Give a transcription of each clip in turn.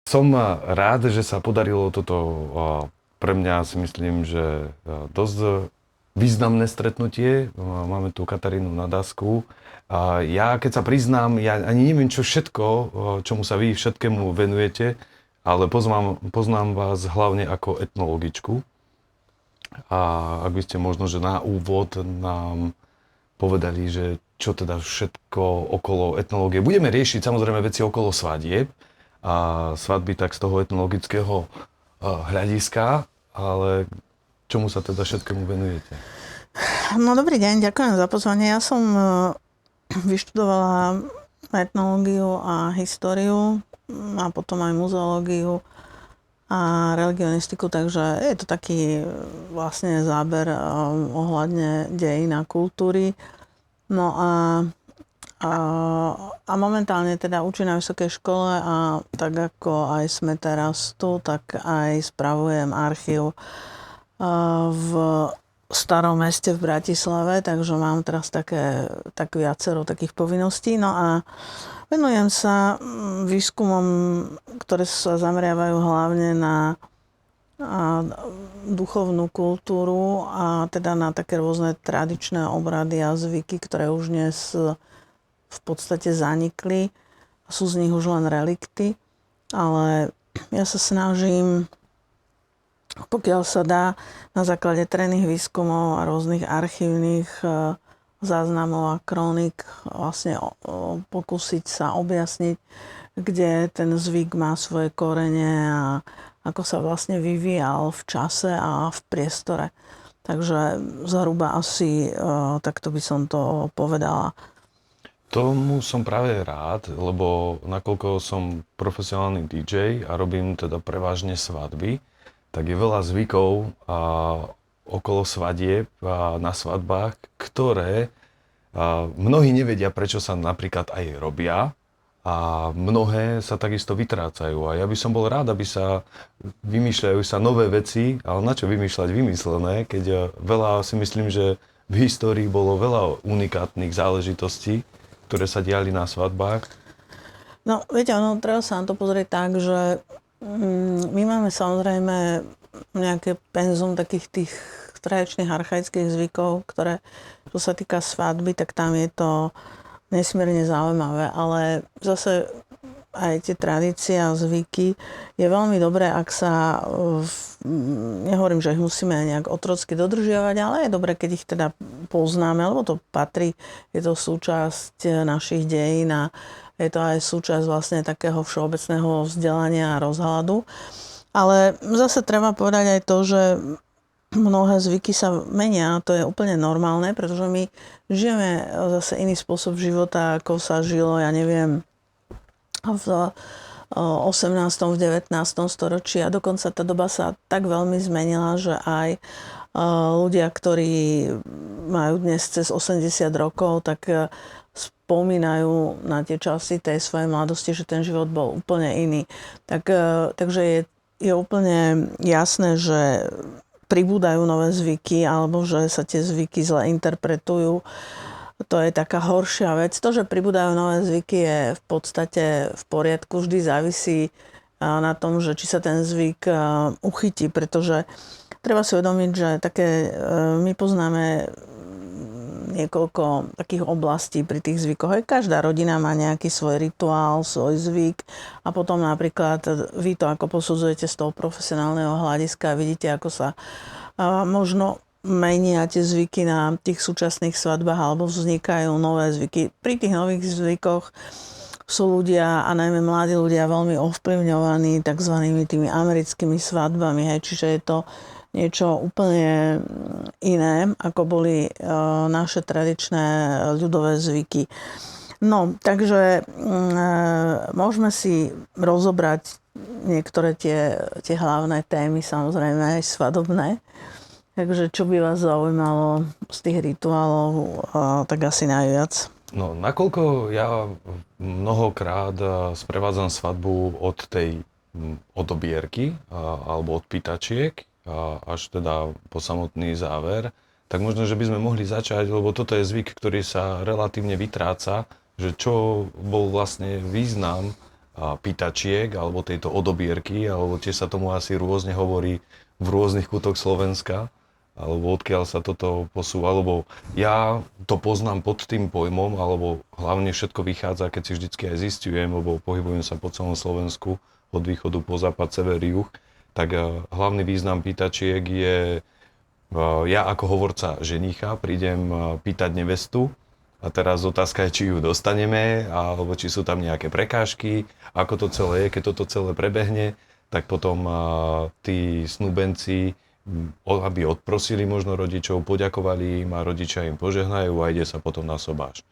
Som rád, že sa podarilo toto pre mňa si myslím, že dosť významné stretnutie. Máme tu Katarínu Nadasku. Ja, keď sa priznám, ja ani neviem, čo všetko, čomu sa vy všetkému venujete, ale poznám vás hlavne ako etnologičku. A ak by ste možno, že na úvod nám povedali, že čo teda všetko okolo etnológie. Budeme riešiť samozrejme veci okolo svadieb a svadby tak z toho etnologického hľadiska, ale čomu sa teda všetkému venujete? No dobrý deň, ďakujem za pozvanie. Ja som vyštudovala etnológiu a históriu a potom aj muzeológiu a religionistiku, takže je to taký vlastne záber ohľadne dejín a kultúry. No a, a momentálne teda učím na vysokej škole a tak ako aj sme teraz tu, tak aj spravujem archív v Starom meste v Bratislave, takže mám teraz tak viacero takých povinností. No a venujem sa výskumom, ktoré sa zameriavajú hlavne na duchovnú kultúru a teda na také rôzne tradičné obrady a zvyky, ktoré už dnes v podstate zanikli. Sú z nich už len relikty, ale ja sa snažím, pokiaľ sa dá, na základe trenných výskumov a rôznych archívnych záznamov a kronik vlastne pokúsiť sa objasniť, kde ten zvyk má svoje korene a ako sa vlastne vyvíjal v čase a v priestore. Takže zhruba asi takto by som to povedala. Tomu som práve rád, lebo nakoľko som profesionálny DJ a robím teda prevažne svadby, tak je veľa zvykov okolo svadieb a na svadbách, ktoré mnohí nevedia, prečo sa napríklad aj robia a mnohé sa takisto vytrácajú. A ja by som bol rád, aby sa vymýšľajú sa nové veci, ale na čo vymýšľať vymyslené, keď veľa si myslím, že v histórii bolo veľa unikátnych záležitostí, ktoré sa diali na svadbách. No, viete, treba sa na to pozrieť tak, že my máme samozrejme nejaké penzum takých tých tradičných archaických zvykov, ktoré, čo sa týka svadby, tak tam je to nesmierne zaujímavé, ale zase aj tie tradície a zvyky je veľmi dobré, ak sa, nehovorím, že ich musíme nejak otrocky dodržiavať, ale je dobré, keď ich teda poznáme, lebo to patrí, je to súčasť našich dejín a je to aj súčasť vlastne takého všeobecného vzdelania a rozhľadu. Ale zase treba povedať aj to, že mnohé zvyky sa menia, to je úplne normálne, pretože my žijeme zase iný spôsob života, ako sa žilo, ja neviem, v 18. v 19. storočí a dokonca tá doba sa tak veľmi zmenila, že aj ľudia, ktorí majú dnes cez 80 rokov, tak spomínajú na tie časy tej svojej mladosti, že ten život bol úplne iný. Takže je úplne jasné, že pribúdajú nové zvyky alebo že sa tie zvyky zle interpretujú. To je taká horšia vec. To, že pribúdajú nové zvyky, je v podstate v poriadku. Vždy závisí na tom, že či sa ten zvyk uchytí, pretože treba si uvedomiť, že my poznáme niekoľko takých oblastí pri tých zvykoch. Každá rodina má nejaký svoj rituál, svoj zvyk a potom napríklad vy to ako posudzujete z toho profesionálneho hľadiska, vidíte, ako sa možno menia tie zvyky na tých súčasných svadbách alebo vznikajú nové zvyky. Pri tých nových zvykoch sú ľudia, a najmä mladí ľudia, veľmi ovplyvňovaní tzv. Tými americkými svadbami. Čiže je to niečo úplne iné, ako boli naše tradičné ľudové zvyky. No, takže môžeme si rozobrať niektoré tie hlavné témy, samozrejme aj svadobné. Takže čo by vás zaujímalo z tých rituálov, tak asi najviac? No, nakoľko ja mnohokrát sprevádzam svadbu od tej odobierky alebo od pýtačiek až teda po samotný záver, tak možno, že by sme mohli začať, lebo toto je zvyk, ktorý sa relatívne vytráca, že čo bol vlastne význam pýtačiek, alebo tejto odobierky, alebo tiež sa tomu asi rôzne hovorí v rôznych kútoch Slovenska, alebo odkiaľ sa toto posúva, alebo ja to poznám pod tým pojmom, alebo hlavne všetko vychádza, keď si vždycky aj zistujem, lebo pohybujem sa po celom Slovensku, od východu po západ, sever, juh, tak hlavný význam pýtačiek je, ja ako hovorca ženicha prídem pýtať nevestu, a teraz otázka je, či ju dostaneme, alebo či sú tam nejaké prekážky, ako to celé je, keď toto celé prebehne, tak potom tí snúbenci, aby odprosili možno rodičov, poďakovali im a rodičia im požehnajú a ide sa potom na sobáš.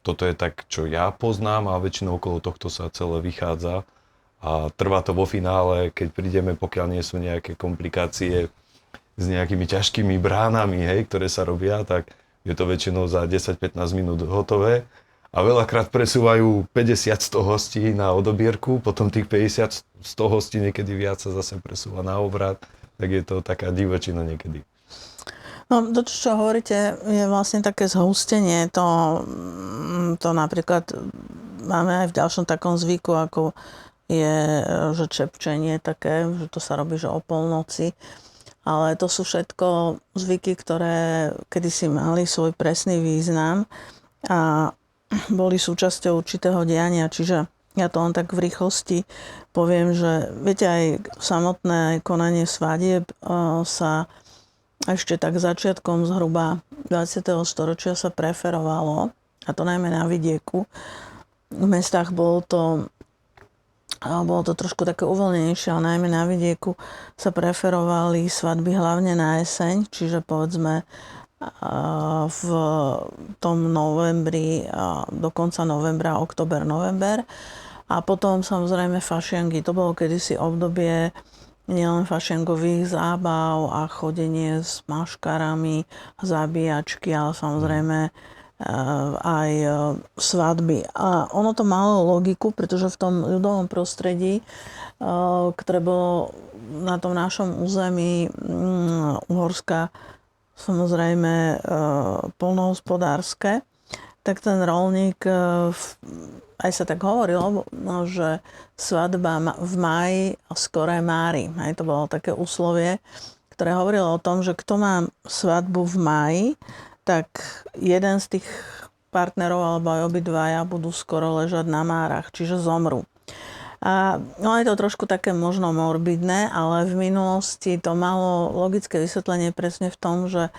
Toto je tak, čo ja poznám a väčšinou okolo tohto sa celé vychádza a trvá to vo finále, keď prídeme, pokiaľ nie sú nejaké komplikácie s nejakými ťažkými bránami, hej, ktoré sa robia, tak je to väčšinou za 10-15 minút hotové a veľakrát presúvajú 50-100 hostí na odobierku, potom tých 50-100 hostí niekedy viac sa zase presúva na obrat, tak je to taká divočina niekedy. No, to, čo hovoríte, je vlastne také zhustenie. To napríklad máme aj v ďalšom takom zvyku, ako je, že čepčenie také, že to sa robí, že o polnoci. Ale to sú všetko zvyky, ktoré kedysi mali svoj presný význam a boli súčasťou určitého diania. Čiže ja to len tak v rýchlosti poviem, že viete, aj samotné konanie svadieb sa ešte tak začiatkom zhruba 20. storočia sa preferovalo, a to najmä na vidieku. V mestách bolo to trošku také uvoľnenejšie, ale najmä na vidieku sa preferovali svadby hlavne na jeseň, čiže povedzme v tom novembri, do konca novembra, október, november. A potom samozrejme fašiangy. To bolo kedysi obdobie nielen fašiangových zábav a chodenie s maškarami, zabíjačky, ale samozrejme aj svadby. A ono to malo logiku, pretože v tom ľudovom prostredí, ktoré bolo na tom našom území Uhorska samozrejme poľnohospodárske, tak ten roľník, aj sa tak hovorilo, že svadba v máji a skoré mári. Aj to bolo také úslovie, ktoré hovorilo o tom, že kto má svadbu v máji, tak jeden z tých partnerov alebo aj obidvaja budú skoro ležať na márach, čiže zomrú. A no je to trošku také možno morbidné, ale v minulosti to malo logické vysvetlenie presne v tom, že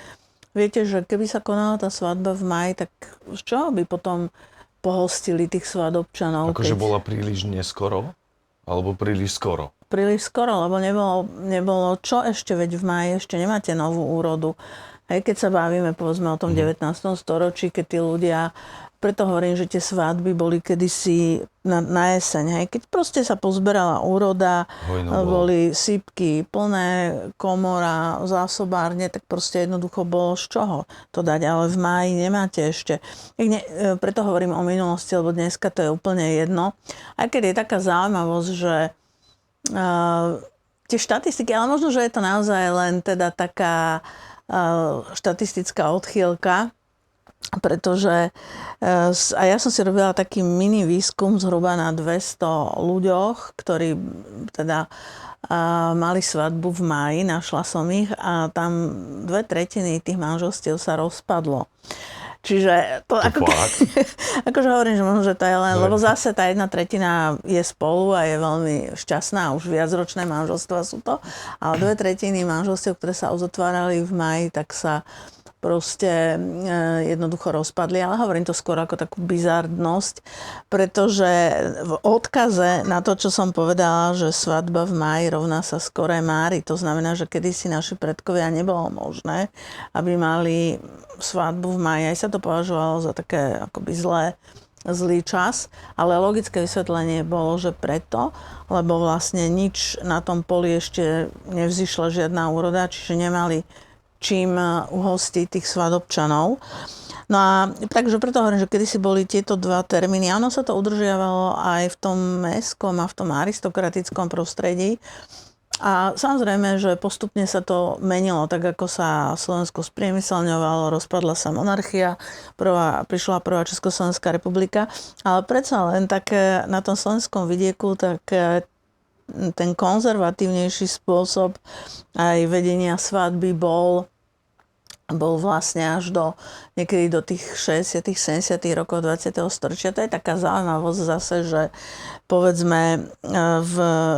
viete, že keby sa konala tá svadba v máji, tak z čoho by potom pohostili tých svadobčanov? Akože bola príliš neskoro? Alebo príliš skoro? Príliš skoro, lebo nebolo čo ešte, veď v máji ešte nemáte novú úrodu. Hej, keď sa bavíme, povedzme, o tom 19. storočí, keď tí ľudia, preto hovorím, že tie svadby boli kedysi na jeseň, hej, keď proste sa pozberala úroda, boli sypky, plné komora, zásobárne, tak proste jednoducho bolo z čoho to dať, ale v máji nemáte ešte. Preto hovorím o minulosti, lebo dneska to je úplne jedno. Aj keď je taká zaujímavosť, že tie štatistiky, ale možno, že je to naozaj len teda taká štatistická odchýlka, pretože a ja som si robila taký mini výskum zhruba na 200 ľuďoch, ktorí teda mali svadbu v máji, našla som ich a tam 2/3 tých manželstiev sa rozpadlo. Čiže to akože hovorím, že možno, že to je len, lebo zase tá 1/3 je spolu a je veľmi šťastná, už viacročné manželstvá sú to, ale 2/3 manželstiev, ktoré sa uzatvárali v máji, tak sa proste jednoducho rozpadli, ale hovorím to skôr ako takú bizardnosť, pretože v odkaze na to, čo som povedala, že svadba v máji rovná sa skoré mári, to znamená, že kedysi naši predkovia nebolo možné, aby mali svadbu v máji, aj sa to považovalo za také akoby zlý čas, ale logické vysvetlenie bolo, že preto, lebo vlastne nič na tom poli ešte nevzýšla žiadna úroda, čiže nemali čím uhostiť tých svadobčanov. No a takže preto hovorím, že kedysi boli tieto dva termíny. A ono sa to udržiavalo aj v tom mestskom a v tom aristokratickom prostredí. A samozrejme, že postupne sa to menilo, tak ako sa Slovensko spriemyselňovalo, rozpadla sa monarchia, prišla prvá Československá republika, ale predsa len tak na tom slovenskom vidieku, tak ten konzervatívnejší spôsob aj vedenia svadby bol vlastne až niekedy do tých 60 70 rokov 20. storočia. To je taká zaujímavosť zase, že povedzme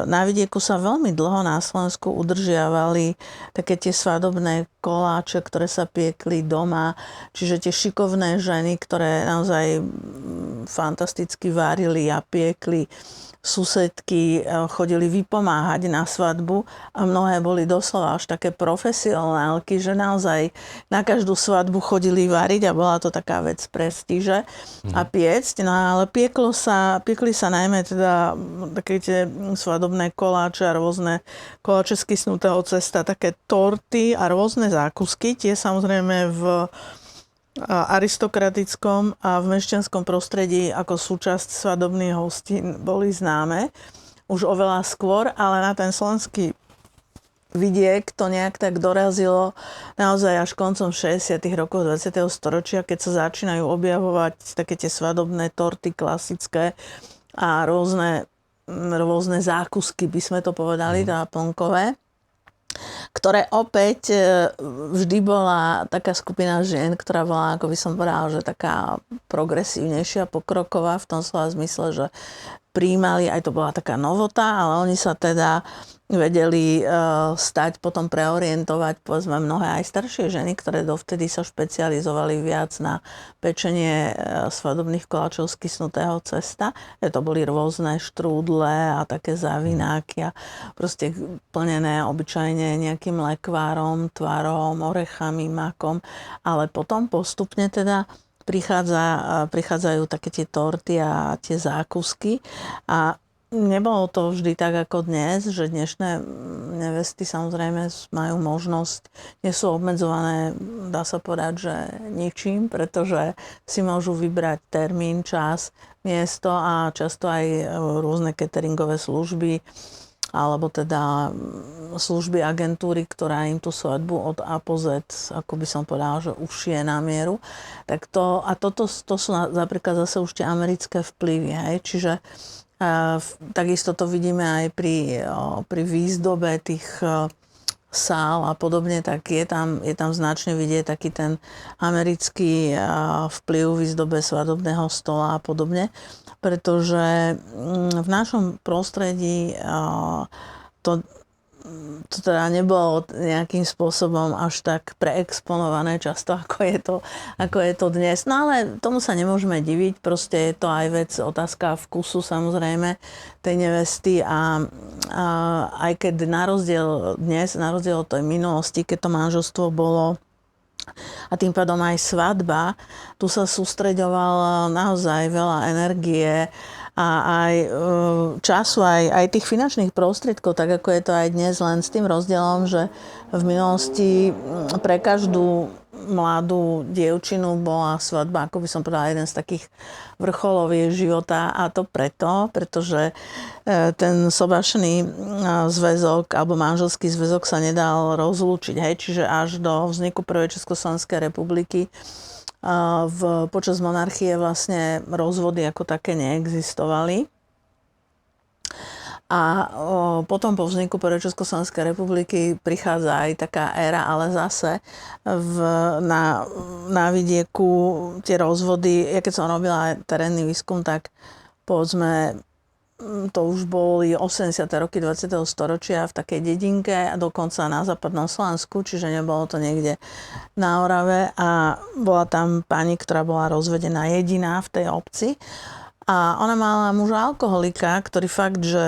na vidieku sa veľmi dlho na Slovensku udržiavali také tie svadobné koláče, ktoré sa piekli doma, čiže tie šikovné ženy, ktoré naozaj fantasticky varili a piekli, susedky chodili vypomáhať na svadbu a mnohé boli doslova až také profesionálky, že naozaj na každú svadbu chodili variť a bola to taká vec prestíže a piecť. No ale piekli sa najmä teda také tie svadobné koláče a rôzne koláče z kysnutého cesta, také torty a rôzne zákusky. Tie samozrejme v aristokratickom a v mešťanskom prostredí ako súčasť svadobných hostín boli známe už oveľa skôr, ale na ten slovenský vidiek to nejak tak dorazilo naozaj až koncom 60. rokov 20. storočia, keď sa začínajú objavovať také tie svadobné torty klasické a rôzne zákusky, by sme to povedali, plnkové, ktoré opäť vždy bola taká skupina žien, ktorá bola, ako by som povedala, že taká progresívnejšia, pokroková v tom slova zmysle, že prijímali, aj to bola taká novota, ale oni sa teda vedeli stať, potom preorientovať, povedzme, mnohé aj staršie ženy, ktoré dovtedy sa špecializovali viac na pečenie svadobných koláčov z kysnutého cesta. To boli rôzne štrúdle a také zavináky a proste plnené obyčajne nejakým lekvárom, tvarom, orechami, makom, ale potom postupne teda prichádzajú také tie torty a tie zákusky a nebolo to vždy tak ako dnes, že dnešné nevesty samozrejme majú možnosť, nie sú obmedzované, dá sa povedať, že ničím, pretože si môžu vybrať termín, čas, miesto a často aj rôzne cateringové služby alebo teda služby agentúry, ktorá im tú svadbu od A po Z, ako by som povedala, že ušije na mieru. Tak toto sú napríklad zase už tie americké vplyvy, hej? Čiže takisto to vidíme aj pri výzdobe tých sál a podobne, tak je tam značne vidieť taký ten americký vplyv výzdobe svadobného stola a podobne, pretože v našom prostredí to teda nebolo nejakým spôsobom až tak preexponované často, ako je to dnes. No ale tomu sa nemôžeme diviť, proste je to aj vec, otázka vkusu samozrejme tej nevesty a aj keď na rozdiel od tej minulosti, keď to manželstvo bolo a tým pádom aj svadba, tu sa sústreďovalo naozaj veľa energie a aj času, aj tých finančných prostriedkov, tak ako je to aj dnes, len s tým rozdielom, že v minulosti pre každú mladú dievčinu bola svadba, ako by som povedala, jeden z takých vrcholov jej života a to pretože ten sobašný zväzok alebo manželský zväzok sa nedal rozlúčiť. Hej? Čiže až do vzniku prvej Československej republiky počas monarchie vlastne rozvody ako také neexistovali. A potom po vzniku prvej Československej republiky prichádza aj taká éra, ale zase na vidieku tie rozvody, ja keď som robila terénny výskum, tak povedzme, to už boli 80. roky 20. storočia v takej dedinke a dokonca na západnom Slovensku, čiže nebolo to niekde na Orave a bola tam pani, ktorá bola rozvedená jediná v tej obci. A ona mala muža alkoholika, ktorý fakt, že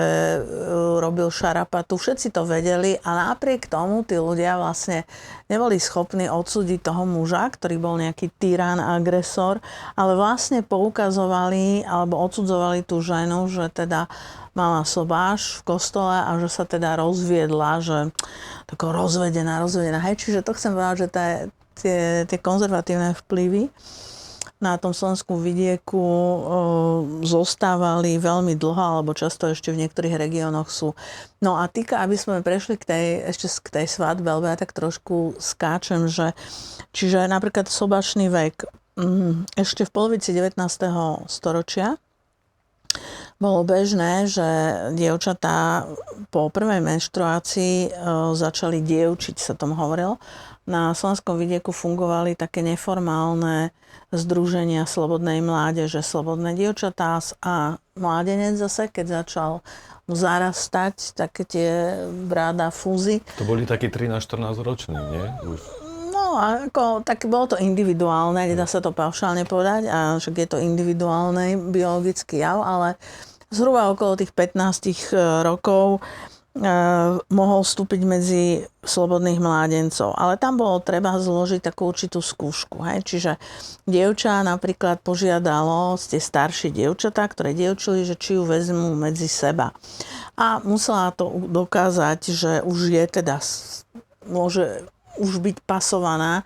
robil šarapatu, všetci to vedeli a napriek tomu tí ľudia vlastne neboli schopní odsúdiť toho muža, ktorý bol nejaký tyran, agresor, ale vlastne poukazovali alebo odsudzovali tú ženu, že teda mala sobáš v kostole a že sa teda rozviedla, že tako rozvedená. Hej, čiže to chcem povedať, že tie konzervatívne vplyvy na tom slovenskom vidieku zostávali veľmi dlho, alebo často ešte v niektorých regiónoch sú. No a týka, aby sme prešli ešte k tej svadbe, alebo ja tak trošku skáčem, že čiže napríklad sobačný vek ešte v polovici 19. storočia bolo bežné, že dievčatá po prvej menštruácii začali dievčiť, sa tomu hovorilo. Na slovenskom vidieku fungovali také neformálne združenia slobodnej mládeže, slobodné dievčatá a mládenec zase, keď začal zarastať, také tie bráda fúzy. To boli takí 13-14 roční, nie? Už. No, tak bolo to individuálne, nedá sa to paušálne povedať, a však je to individuálny biologický jav, ale zhruba okolo tých 15 rokov mohol vstúpiť medzi slobodných mládencov. Ale tam bolo treba zložiť takú určitú skúšku. Hej? Čiže dievča napríklad požiadalo tie staršie dievčatá, ktoré dievčili, že či ju vezmú medzi seba. A musela to dokázať, že už je teda, môže už byť pasovaná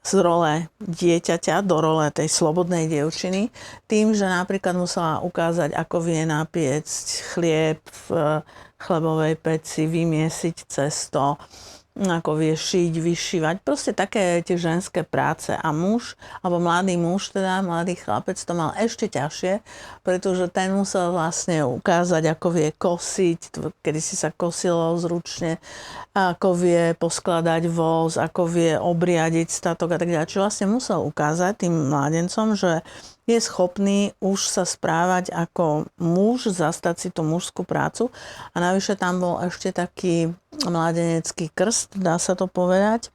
z role dieťaťa do role tej slobodnej dievčiny, tým, že napríklad musela ukázať, ako vie napiecť chlieb v chlebovej peci, vymiesiť cesto, ako vie šiť, vyšívať. Proste také tie ženské práce. A muž, alebo mladý muž, teda mladý chlapec, to mal ešte ťažšie, pretože ten musel vlastne ukázať, ako vie kosiť, kedy si sa kosilo zručne, ako vie poskladať voz, ako vie obriadiť statok a tak ďalej. Čiže vlastne musel ukázať tým mládencom, že je schopný už sa správať ako muž, zastať si tú mužskú prácu. A navyše tam bol ešte taký mládenecký krst, dá sa to povedať.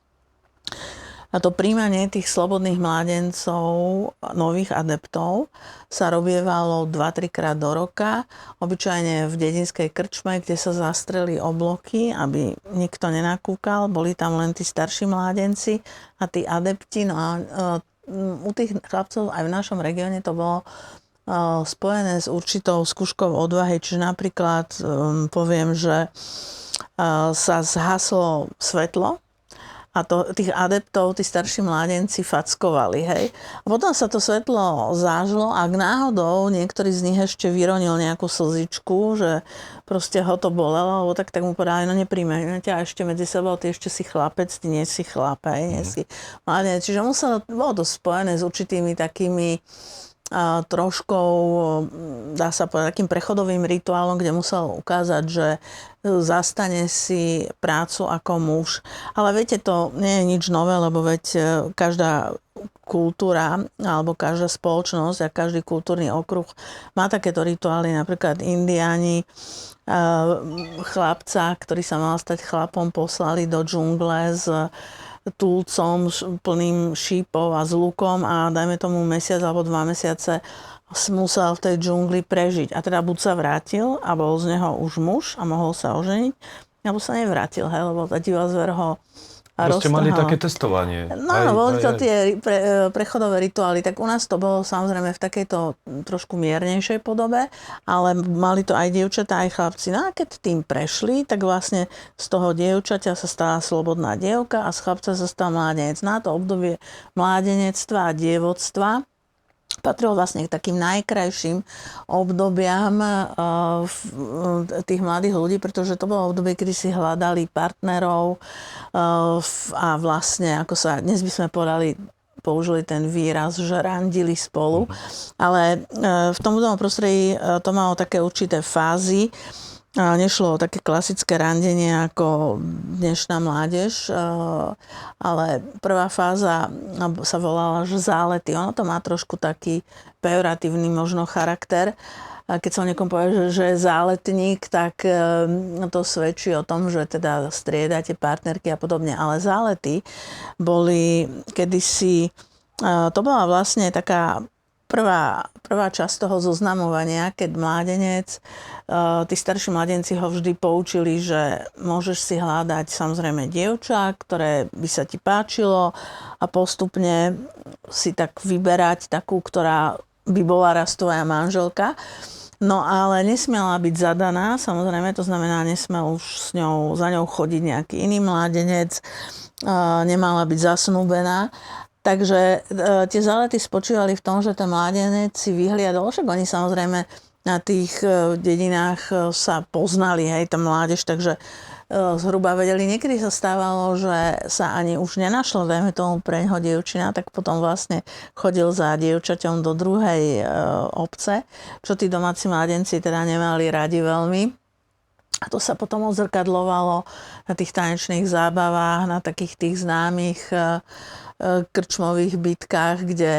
A to príjmanie tých slobodných mládencov, nových adeptov, sa robievalo 2-3 krát do roka. Obyčajne v dedinskej krčme, kde sa zastreli obloky, aby nikto nenakúkal. Boli tam len tí starší mládenci a tí adepti. No a u tých chlapcov aj v našom regióne to bolo spojené s určitou skúškou odvahy. Čiže napríklad poviem, že sa zhaslo svetlo a tých adeptov, tí starší mládenci fackovali, hej. A potom sa to svetlo zážlo a ak náhodou niektorý z nich ešte vyronil nejakú slzičku, že proste ho to bolelo, alebo tak mu povedali, no nepríjme ťa ešte medzi sebou, ty ešte si chlapec, ty nie si chlap, hej, nie si mládenec. Čiže bolo to spojené s určitými takými troškou, dá sa povedať, takým prechodovým rituálom, kde musel ukázať, že zastane si prácu ako muž. Ale viete, to nie je nič nové, lebo veď každá kultúra alebo každá spoločnosť a každý kultúrny okruh má takéto rituály. Napríklad Indiáni chlapca, ktorý sa mal stať chlapom, poslali do džungle s túlcom plným šípov a s lukom a dajme tomu mesiac alebo 2 mesiace musel v tej džungli prežiť. A teda buď sa vrátil a bol z neho už muž a mohol sa oženiť, alebo sa nevrátil, hej, lebo tá divá zver ho Proste mali také testovanie. No, boli to tie prechodové rituály. Tak u nás to bolo samozrejme v takejto trošku miernejšej podobe, ale mali to aj dievčatá, aj chlapci. No a keď tým prešli, tak vlastne z toho dievčaťa sa stala slobodná dievka a z chlapca sa stal mládenec. Na to obdobie mládenectva a dievoctva patrilo vlastne k takým najkrajším obdobiam tých mladých ľudí, pretože to bolo obdobie, kedy si hľadali partnerov a vlastne, ako sa dnes by sme použili ten výraz, že randili spolu. Ale v tom ľudovom prostredí to malo také určité fázy. Nešlo o také klasické randenie ako dnešná mládež, ale prvá fáza sa volala, že zálety. Ono to má trošku taký pejoratívny možno charakter. Keď sa o niekom povie, že je záletník, tak to svedčí o tom, že teda striedate partnerky a podobne. Ale zálety boli kedysi, to bola vlastne taká prvá časť toho zoznamovania, keď mládenec, tí starší mládenci ho vždy poučili, že môžeš si hľadať samozrejme dievča, ktoré by sa ti páčilo a postupne si tak vyberať takú, ktorá by bola raz tvoja manželka. No ale nesmiela byť zadaná, samozrejme, to znamená, nesmel už za ňou chodiť nejaký iný mládenec, nemala byť zasnúbená. Takže tie zálety spočívali v tom, že ten mládenec si vyhliadol, však oni samozrejme na tých dedinách sa poznali, hej, tá mládež, takže zhruba vedeli. Niekedy sa stávalo, že sa ani už nenašlo, dajme tomu preňho dievčina, tak potom vlastne chodil za dievčaťom do druhej obce, čo tí domáci mládenci teda nemali radi veľmi. A to sa potom odzrkadlovalo na tých tanečných zábavách, na takých tých známych krčmových bitkách, kde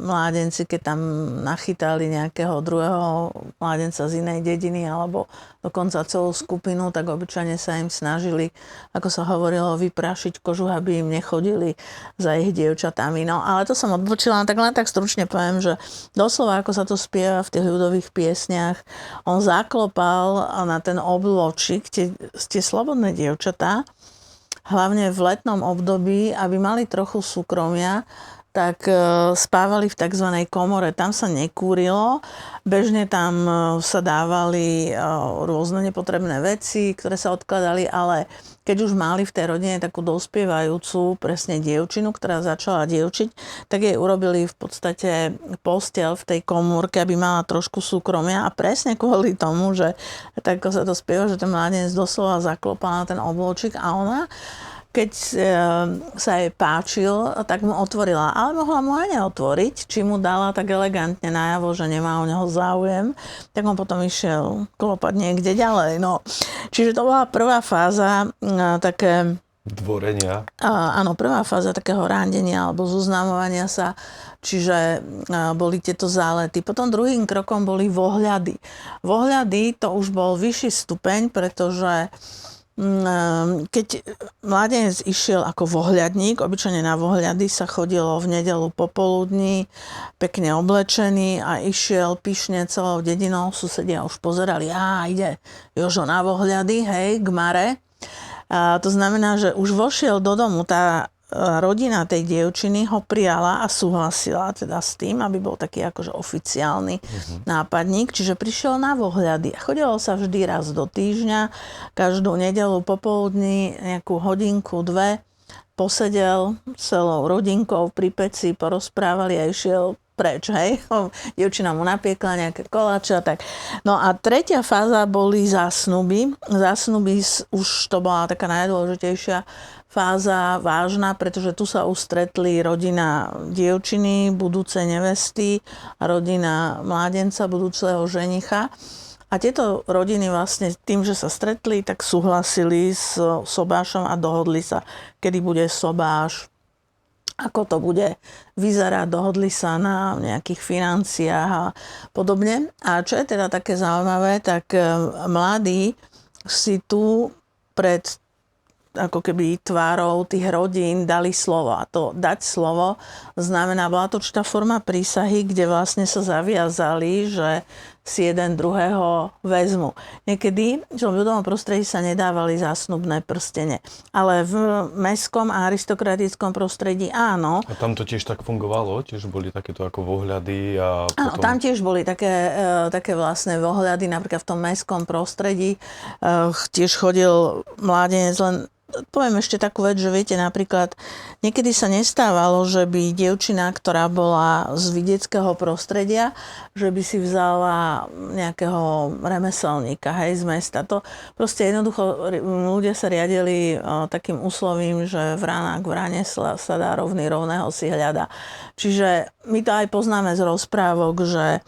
mládenci, keď tam nachytali nejakého druhého mládenca z inej dediny alebo dokonca celú skupinu, tak obyčajne sa im snažili, ako sa hovorilo, vyprašiť kožu, aby im nechodili za ich dievčatami. No, ale to som odbočila, tak len tak stručne poviem, že doslova, ako sa to spieva v tých ľudových piesniach, on zaklopal na ten oblôčik tie slobodné dievčatá, hlavne v letnom období, aby mali trochu súkromia, tak spávali v tzv. Komore. Tam sa nekúrilo, bežne tam sa dávali rôzne nepotrebné veci, ktoré sa odkladali, ale keď už mali v tej rodine takú dospievajúcu presne dievčinu, ktorá začala dievčiť, tak jej urobili v podstate posteľ v tej komórke, aby mala trošku súkromia a presne kvôli tomu, že tak ako sa to spieva, že ten mládenec doslova zaklopal na ten oblôčik a ona, keď sa jej páčil, tak mu otvorila. Ale mohla mu aj neotvoriť, či mu dala tak elegantne najavo, že nemá o neho záujem, tak on potom išiel klopať niekde ďalej. No. Čiže to bola prvá fáza také... Dvorenia. Áno, prvá fáza takého randenia alebo zoznamovania sa, čiže boli tieto zálety. Potom druhým krokom boli vohľady. Vohľady to už bol vyšší stupeň, pretože keď mládenec išiel ako vohľadník, obyčajne na vohľady sa chodilo v nedeľu popoludní, pekne oblečený a išiel pyšne celou dedinou, susedia už pozerali, ide Jožo na vohľady, hej, k Mare. A to znamená, že už vošiel do domu, tá rodina tej dievčiny ho prijala a súhlasila teda s tým, aby bol taký akože oficiálny nápadník. Čiže prišiel na vohľady. A chodilo sa vždy raz do týždňa, každú nedeľu popoludní, nejakú hodinku, dve, posedel celou rodinkou pri peci, porozprávali a išiel preč, hej. Dievčina mu napiekla nejaké koláče a tak. No a tretia fáza boli zásnuby. Zásnuby už to bola taká najdôležitejšia fáza, vážna, pretože tu sa ustretli rodina dievčiny, budúce nevesty a rodina mládenca, budúceho ženicha. A tieto rodiny vlastne tým, že sa stretli, tak súhlasili s sobášom a dohodli sa, kedy bude sobáš, ako to bude vyzerať, dohodli sa na nejakých financiách a podobne. A čo je teda také zaujímavé, tak mladí si tu pred ako keby tvárou tých rodín dali slovo. A to dať slovo znamená, bola to určitá forma prísahy, kde vlastne sa zaviazali, že si jeden druhého vezmu. Niekedy v ľudovom prostredí sa nedávali zásnubné prstene, ale v mestskom a aristokratickom prostredí áno. A tam to tiež tak fungovalo? Tiež boli takéto ako vohľady a potom... Áno, tam tiež boli také vlastné vohľady, napríklad v tom mestskom prostredí. Tiež chodil mládenec, len poviem ešte takú vec, že viete, napríklad niekedy sa nestávalo, že by dievčina, ktorá bola z vidieckého prostredia, že by si vzala nejakého remeselníka, hej, z mesta. To proste jednoducho ľudia sa riadili takým úslovím, že vrana k vrane sa dá rovný rovného si hľada. Čiže my to aj poznáme z rozprávok, že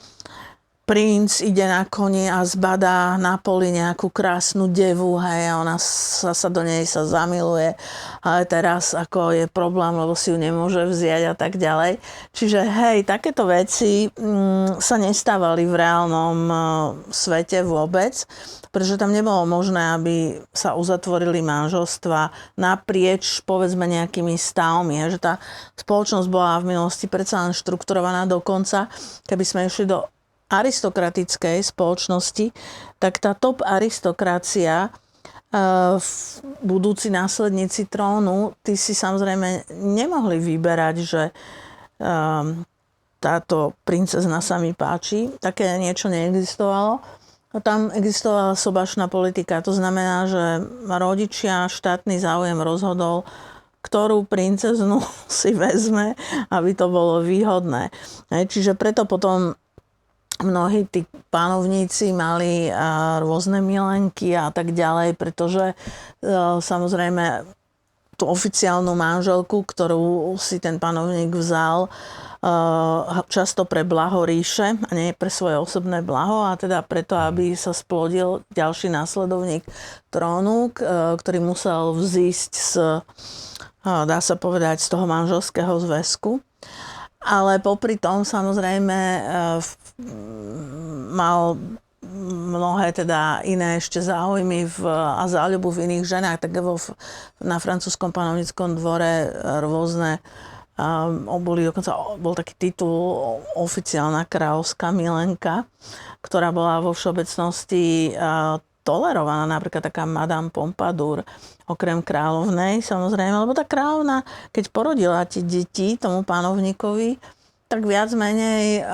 princ ide na koni a zbadá na poli nejakú krásnu devu, hej, a ona sa do nej sa zamiluje, ale teraz ako je problém, lebo si ju nemôže vziať a tak ďalej. Čiže hej, takéto veci sa nestávali v reálnom svete vôbec, pretože tam nebolo možné, aby sa uzatvorili manželstva naprieč, povedzme, nejakými stavmi, hej, že tá spoločnosť bola v minulosti predsa len štrukturovaná dokonca, keby sme išli do aristokratickej spoločnosti, tak tá top aristokracia, budúci následníci trónu, tí si samozrejme nemohli vyberať, že táto princezna sa mi páči. Také niečo neexistovalo. Tam existovala sobašná politika. To znamená, že rodičia, štátny záujem rozhodol, ktorú princeznu si vezme, aby to bolo výhodné. Čiže preto potom mnohí tí panovníci mali rôzne milenky a tak ďalej, pretože samozrejme tú oficiálnu manželku, ktorú si ten panovník vzal, často pre blaho ríše a nie pre svoje osobné blaho, a teda preto, aby sa splodil ďalší následovník trónu, ktorý musel vzísť dá sa povedať, z toho manželského zväzku. Ale popri tom samozrejme mal mnohé teda iné ešte záujmy a záľubu v iných ženách. Tak na francúzskom panovníckom dvore rôzne bol taký titul oficiálna kráľovská milenka, ktorá bola vo všeobecnosti tolerovaná, napríklad taká Madame Pompadour, okrem kráľovnej, samozrejme, lebo tá kráľovna, keď porodila tie deti tomu panovníkovi, tak viac menej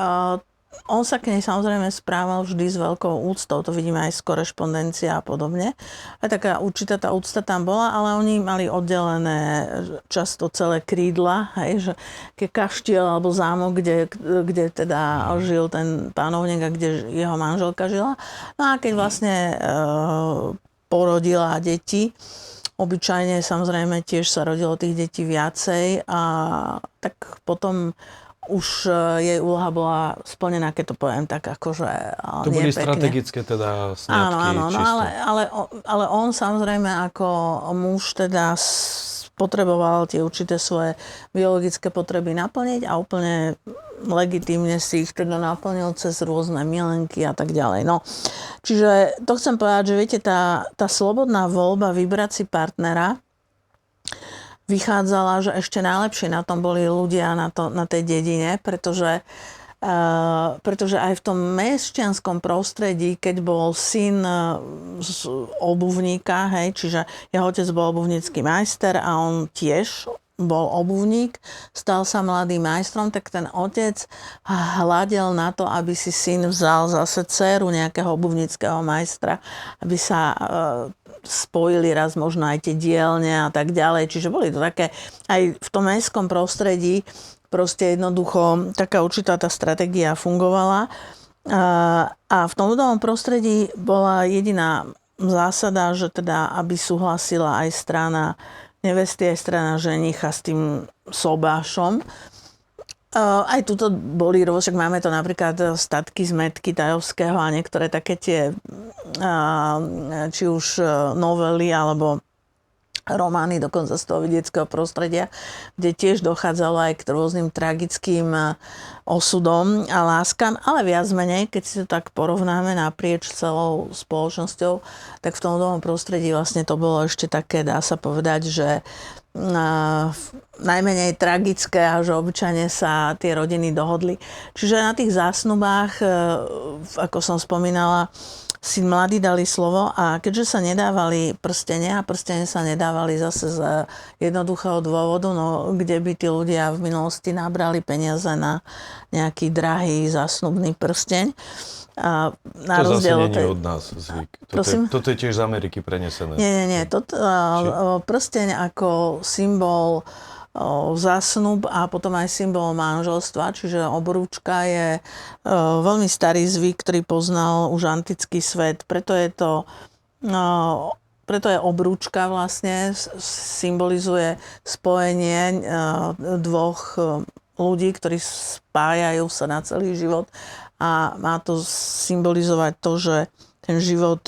on sa k nej samozrejme správal vždy s veľkou úctou, to vidíme aj z korešpondencie a podobne. Aj taká určitá tá úcta tam bola, ale oni mali oddelené často celé krídla, hej, že keď kaštiel alebo zámok, kde teda žil ten panovník a kde jeho manželka žila. No a keď vlastne porodila deti, obyčajne samozrejme tiež sa rodilo tých detí viacej, a tak potom už jej úloha bola splnená, keď to poviem tak akože to boli pekne. Strategické teda sňatky. Áno, no ale on samozrejme ako muž teda potreboval tie určité svoje biologické potreby naplniť a úplne legitímne si ich teda naplnil cez rôzne milenky a tak ďalej. No, čiže to chcem povedať, že viete, tá slobodná voľba vybrať si partnera vychádzala, že ešte najlepšie na tom boli ľudia na tej dedine, pretože aj v tom mestčianskom prostredí, keď bol syn z obuvníka, hej, čiže jeho otec bol obuvnícky majster a on tiež bol obuvník, stal sa mladým majstrom, tak ten otec hľadel na to, aby si syn vzal zase dceru nejakého obuvníckeho majstra, aby sa spojili raz možno aj tie dielne a tak ďalej. Čiže boli to také aj v tom mestskom prostredí proste jednoducho taká určitá tá stratégia fungovala. A v tom ľudovom prostredí bola jediná zásada, že teda aby súhlasila aj strana nevesty, aj strana ženicha s tým sobášom. Aj tuto boli však máme to napríklad statky z Metky Tajovského a niektoré také tie či už novely alebo romány dokonca z toho vidieckého prostredia, kde tiež dochádzalo aj k rôznym tragickým osudom a láskam, ale viac menej, keď si to tak porovnáme naprieč celou spoločnosťou, tak v tom novom prostredí vlastne to bolo ešte také, dá sa povedať, že najmenej tragické a že obyčajne sa tie rodiny dohodli. Čiže na tých zásnubách, ako som spomínala, si mladí dali slovo a keďže sa nedávali prstene a prstene sa nedávali zase z jednoduchého dôvodu, no kde by tí ľudia v minulosti nabrali peniaze na nejaký drahý zásnubný prsteň. A na to zase rozdiel nie je od nás zvyk. Toto je tiež z Ameriky prenesené. Nie. Prsteň ako symbol zásnub a potom aj symbol manželstva, čiže obrúčka je veľmi starý zvyk, ktorý poznal už antický svet. Preto je obrúčka vlastne, symbolizuje spojenie dvoch ľudí, ktorí spájajú sa na celý život a má to symbolizovať to, že ten život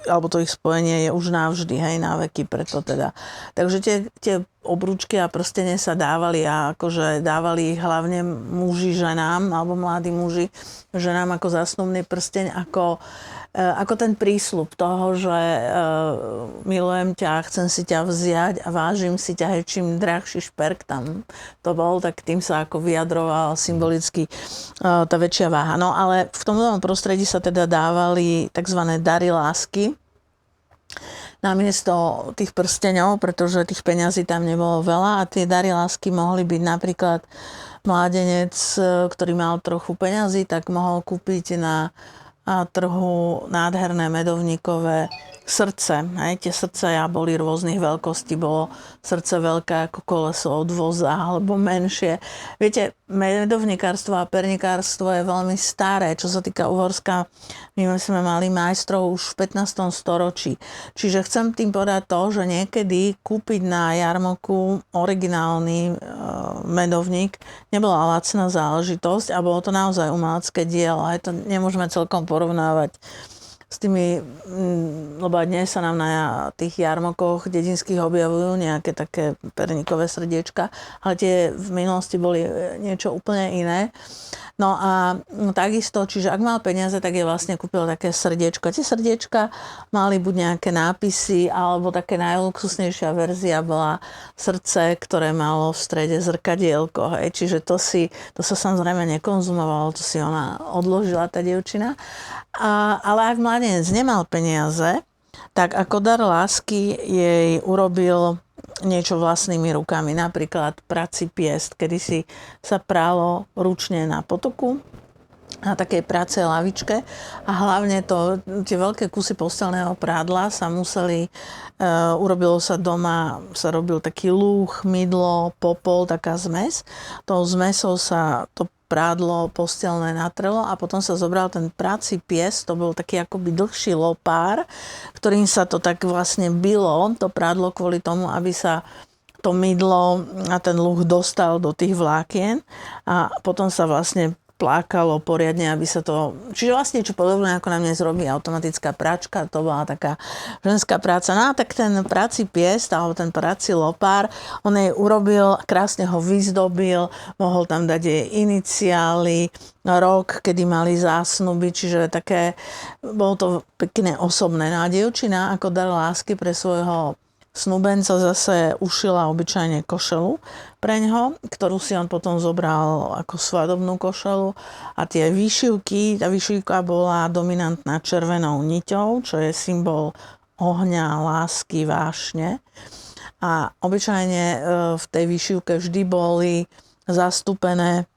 alebo to ich spojenie je už navždy, hej, na veky, preto teda. Takže tie obrúčky a prstene sa dávali a akože dávali ich hlavne muži ženám alebo mladí muži ženám ako zásnubný prsteň, ako ten prísľub toho, že milujem ťa, chcem si ťa vziať a vážim si ťa, hej, čím drahší šperk tam to bol, tak tým sa ako vyjadroval symbolicky tá väčšia váha. No ale v tom novom prostredí sa teda dávali tzv. Dary lásky namiesto tých prsteňov, pretože tých peňazí tam nebolo veľa a tie dary lásky mohli byť napríklad mládenec, ktorý mal trochu peňazí, tak mohol kúpiť na trhu nádherné medovníkové srdce. Hej? Tie srdcia boli rôznych veľkostí. Bolo srdce veľké ako koleso od voza, alebo menšie. Viete, medovníkarstvo a pernikárstvo je veľmi staré. Čo sa týka Uhorska, my sme mali majstrov už v 15. storočí. Čiže chcem tým povedať to, že niekedy kúpiť na jarmoku originálny medovník nebola lacná záležitosť a bolo to naozaj umelecké dielo. Aj to nemôžeme celkom porovnávať s tými, lebo dnes sa nám na tých jarmokoch dedinských objavujú nejaké také perníkové srdiečka, ale tie v minulosti boli niečo úplne iné. No a takisto, čiže ak mal peniaze, tak je vlastne kúpil také srdiečko. Tie srdiečka mali buď nejaké nápisy, alebo také najluxusnejšia verzia bola srdce, ktoré malo v strede zrkadielko. Hej. Čiže to sa samozrejme nekonzumovalo, to si ona odložila, tá dievčina. Ale ak mladenec nemal peniaze, tak ako dar lásky jej urobil niečo vlastnými rukami. Napríklad prací piest, kedy si sa pralo ručne na potoku, na takej pracej lavičke a hlavne tie veľké kusy postelného prádla sa museli, urobilo sa doma, sa robil taký lúh, mydlo, popol, taká zmes. Tou zmesou sa to prádlo postelné natrelo a potom sa zobral ten prací pies, to bol taký akoby dlhší lopár, ktorým sa to tak vlastne bylo, to prádlo kvôli tomu, aby sa to mydlo a ten lúh dostal do tých vlákien a potom sa vlastne plákalo poriadne, aby sa to... Čiže vlastne čo podobné, ako na mne zrobí automatická práčka, to bola taká ženská práca. No a tak ten prací piest, alebo ten prací lopár, on jej urobil, krásne ho vyzdobil, mohol tam dať jej iniciály, rok, kedy mali zásnuby, čiže také, bolo to pekné osobné. No a dievčina ako dar lásky pre svojho snúbenca zase ušila obyčajne košelu preňho, ktorú si on potom zobral ako svadobnú košelu a tie výšivky, tá výšivka bola dominantná červenou niťou, čo je symbol ohňa, lásky, vášne. A obyčajne v tej výšivke vždy boli zastúpené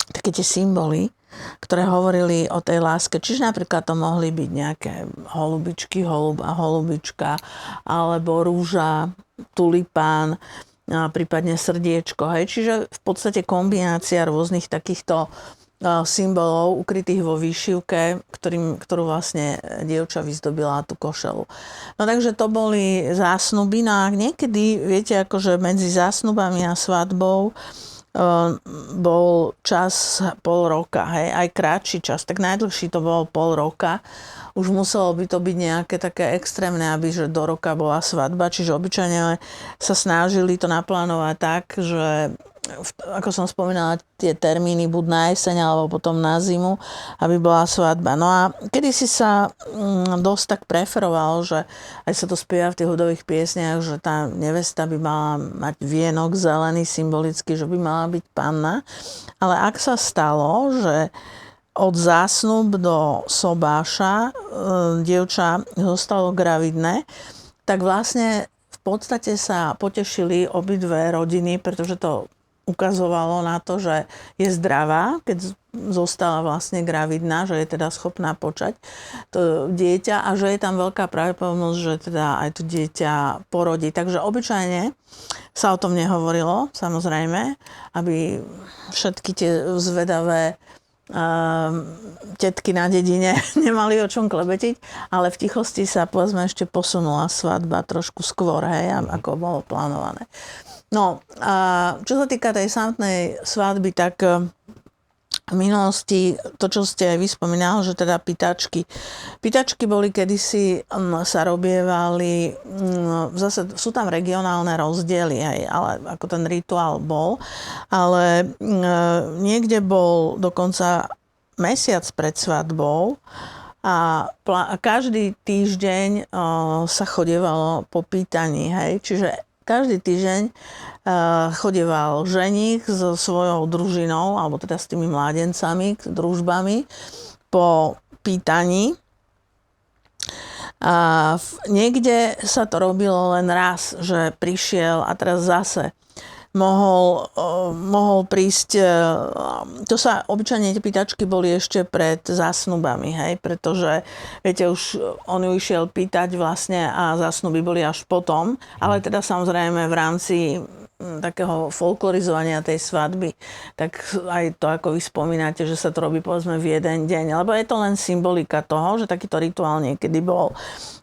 také tie symboly, ktoré hovorili o tej láske. Čiže napríklad to mohli byť nejaké holubičky, holub a holubička, alebo rúža, tulipán, a prípadne srdiečko. Hej. Čiže v podstate kombinácia rôznych takýchto symbolov ukrytých vo výšivke, ktorú vlastne dievča vyzdobila tú košelu. No takže to boli zásnuby. No a niekedy, viete, akože medzi zásnubami a svadbou bol čas pol roka, hej, aj krátší čas, tak najdlhší to bolo pol roka. Už muselo by to byť nejaké také extrémne, aby že do roka bola svadba, čiže obyčajne sa snažili to naplánovať tak, že ako som spomínala, tie termíny buď na jeseň alebo potom na zimu, aby bola svadba. No a kedysi sa dosť tak preferovalo, že aj sa to spieva v tých ľudových piesniach, že tá nevesta by mala mať vienok zelený symbolicky, že by mala byť panna. Ale ak sa stalo, že od zásnub do sobáša dievča zostalo gravidné, tak vlastne v podstate sa potešili obidve rodiny, pretože to ukazovalo na to, že je zdravá, keď zostala vlastne gravidná, že je teda schopná počať to dieťa a že je tam veľká pravdepodobnosť, že teda aj to dieťa porodí. Takže obyčajne sa o tom nehovorilo, samozrejme, aby všetky tie zvedavé tetky na dedine nemali o čom klebetiť, ale v tichosti sa povedzme ešte posunula svadba trošku skôr, hej, ako bolo plánované. No a čo sa týka tej samotnej svadby, tak v minulosti, to čo ste aj vyspomínali, že teda pýtačky. Pýtačky boli kedysi, sa robievali, zase sú tam regionálne rozdiely, hej, ale ako ten rituál bol, ale niekde bol dokonca mesiac pred svadbou a každý týždeň sa chodievalo po pýtaní, hej, čiže každý týždeň chodieval ženích so svojou družinou, alebo teda s tými mládencami, družbami, po pýtaní. A niekde sa to robilo len raz, že prišiel a teraz zase mohol prísť, to sa obyčajne tie pýtačky boli ešte pred zásnubami, hej, pretože viete, už on ju išiel pýtať vlastne a zásnuby boli až potom, ale teda samozrejme v rámci takého folklorizovania tej svadby, tak aj to, ako vy spomínate, že sa to robí povedzme v jeden deň, lebo je to len symbolika toho, že takýto rituál niekedy bol.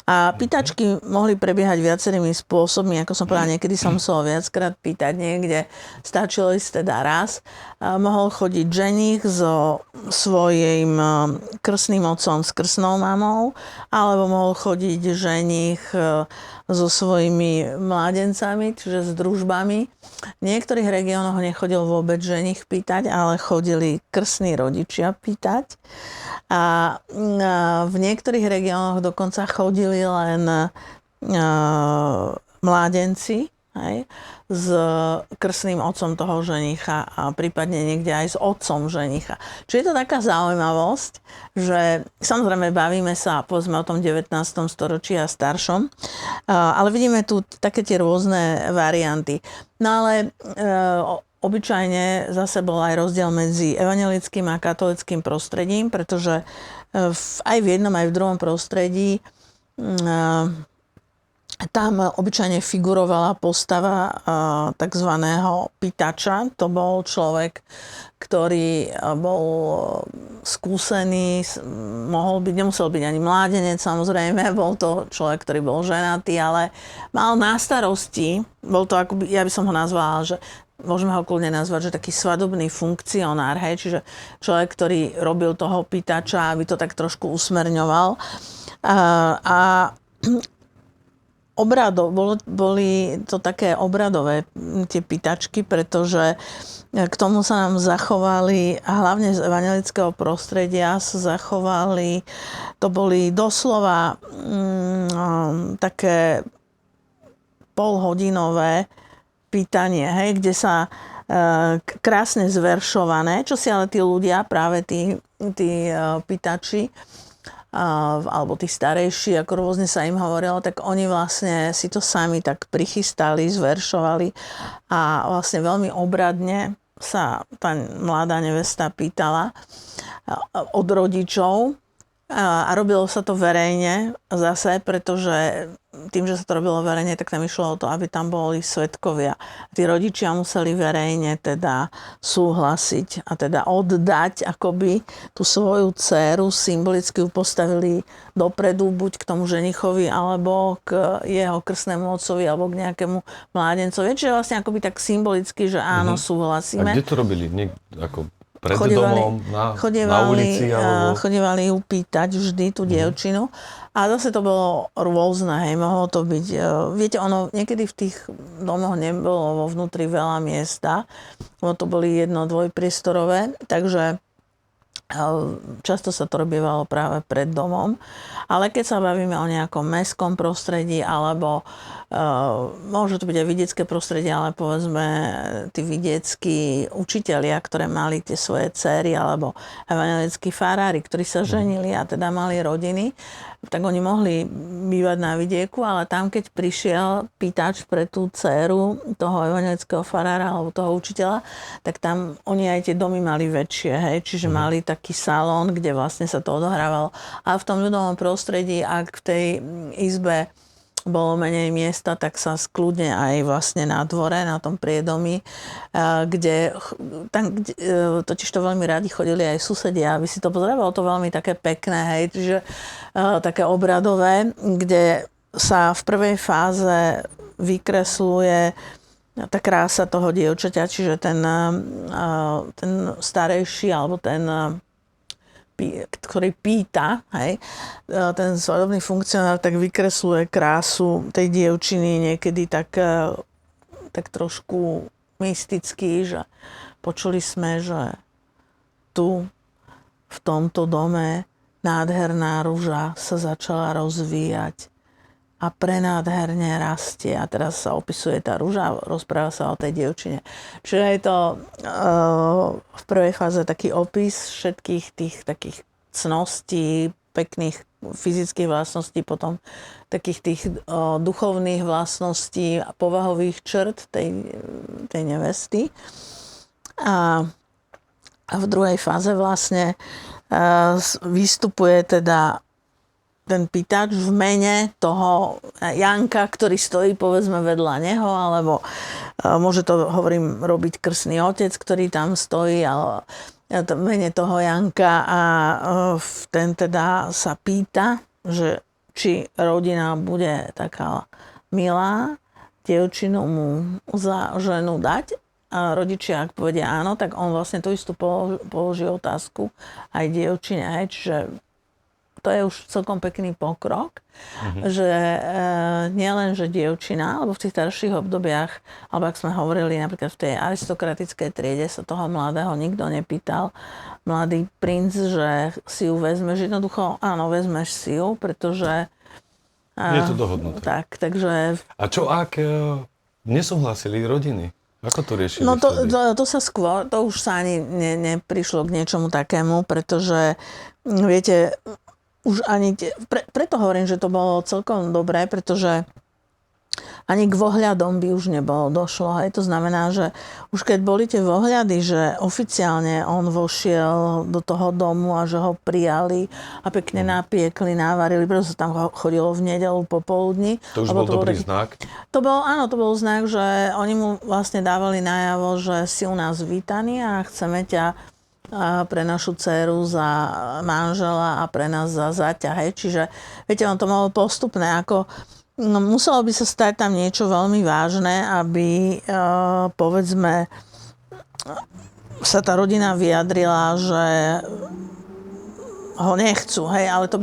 A pýtačky mohli prebiehať viacerými spôsobmi, ako som povedala, niekedy sa muselo viackrát pýtať, niekde stačilo ísť teda raz. Mohol chodiť ženích so svojím krstným otcom, s krstnou mamou, alebo mohol chodiť ženích so svojimi mládencami, čiže s družbami. V niektorých regiónoch nechodil vôbec ženích pýtať, ale chodili krstní rodičia pýtať. A v niektorých regiónoch dokonca chodili len mládenci, hej, s krstným otcom toho ženicha a prípadne niekde aj s otcom ženicha. Čiže je to taká zaujímavosť, že samozrejme bavíme sa povedzme o tom 19. storočí a staršom, ale vidíme tu také tie rôzne varianty. No ale obyčajne zase bol aj rozdiel medzi evanjelickým a katolickým prostredím, pretože aj v jednom, aj v druhom prostredí tam obyčajne figurovala postava takzvaného pýtača. To bol človek, ktorý bol skúsený, nemusel byť ani mládenec, samozrejme, bol to človek, ktorý bol ženatý, ale mal na starosti, bol to akoby, ja by som ho nazvala, že môžeme ho kľudne nazvať, že taký svadobný funkcionár, hej, čiže človek, ktorý robil toho pýtača, aby to tak trošku usmerňoval. Boli to také obradové tie pýtačky, pretože k tomu sa nám zachovali, a hlavne z evanjelického prostredia sa zachovali, to boli doslova také polhodinové pýtanie, hej, kde sa krásne zveršované, čo si ale tí ľudia, práve tí pýtači, alebo tí starejší, ako rôzne sa im hovorilo, tak oni vlastne si to sami tak prichystali, zveršovali a vlastne veľmi obradne sa tá mladá nevesta pýtala od rodičov a robilo sa to verejne zase, pretože tým, že sa to robilo verejne, tak tam išlo o to, aby tam boli svedkovia. Tí rodičia museli verejne teda súhlasiť a teda oddať akoby tú svoju dcéru, symbolicky ju postavili dopredu, buď k tomu ženichovi, alebo k jeho krstnému otcovi, alebo k nejakému mládencovi. Čiže vlastne akoby tak symbolicky, že áno, súhlasíme. A kde to robili? Ako pred domom, na ulici? Alebo... Chodievali ju pýtať vždy, tú dievčinu. A zase to bolo rôzne, hej, mohlo to byť... Viete, ono niekedy v tých domoch nebolo vo vnútri veľa miesta, lebo to boli dvojpriestorové, takže často sa to robievalo práve pred domom. Ale keď sa bavíme o nejakom mestskom prostredí, alebo môže to byť aj vidiecké prostredie, ale povedzme tí vidieckí učitelia, ktoré mali tie svoje dcéry, alebo evanjelickí farári, ktorí sa ženili a teda mali rodiny, tak oni mohli bývať na vidieku, ale tam, keď prišiel pýtač pre tú dcéru toho evanjelického farára alebo toho učiteľa, tak tam oni aj tie domy mali väčšie, hej, čiže mali taký salón, kde vlastne sa to odohrávalo. A v tom ľudovom prostredí, ak v tej izbe bolo menej miesta, tak sa skľudne aj vlastne na dvore, na tom priedomí, kde totiž to veľmi radi chodili aj susedia, aby si to pozreli, bolo to veľmi také pekné, hej, čiže také obradové, kde sa v prvej fáze vykresluje tá krása toho dievčaťa, čiže ten starejší, alebo ten ktorý pýta, hej, ten svadobný funkcionár tak vykresluje krásu tej dievčiny niekedy tak trošku mysticky, že počuli sme, že tu v tomto dome nádherná ruža sa začala rozvíjať a prenádherne rastie. A teraz sa opisuje tá ruža, rozpráva sa o tej dievčine. Čiže je to v prvej fáze taký opis všetkých tých takých cností, pekných fyzických vlastností, potom takých tých duchovných vlastností a povahových črt tej nevesty. A v druhej fáze vlastne vystupuje teda ten pýtač v mene toho Janka, ktorý stojí povedzme vedľa neho, alebo môže to, hovorím, robiť krstný otec, ktorý tam stojí, ale v mene toho Janka a ten teda sa pýta, že či rodina bude taká milá dievčinu mu za ženu dať. A rodičia, ak povedia áno, tak on vlastne tú istú položí otázku aj dievčine, čiže to je už celkom pekný pokrok, že nielen, že dievčina, alebo v tých starších obdobiach, alebo ak sme hovorili napríklad v tej aristokratickej triede, sa toho mladého nikto nepýtal. Mladý princ, že si ju vezmeš, jednoducho, áno, vezmeš si ju, pretože... Je to dohodnuté. Tak, takže... A čo ak nesúhlasili rodiny? Ako to riešili? No to sa skôr, to už sa ani neprišlo k niečomu takému, pretože viete, už ani, preto hovorím, že to bolo celkom dobré, pretože ani k vohľadom by už nebolo došlo. Hej. To znamená, že už keď boli tie vohľady, že oficiálne on vošiel do toho domu a že ho prijali a pekne napiekli, navarili, preto sa tam chodilo v nedeľu popoludní. To už bol dobrý znak? To bol znak, že oni mu vlastne dávali najavo, že si u nás vítaný a chceme ťa pre našu dceru za manžela a pre nás za zaťa. Hej. Čiže, viete, on to malo postupné, ako muselo by sa stať tam niečo veľmi vážne, aby, povedzme, sa tá rodina vyjadrila, že ho nechcú, hej, ale to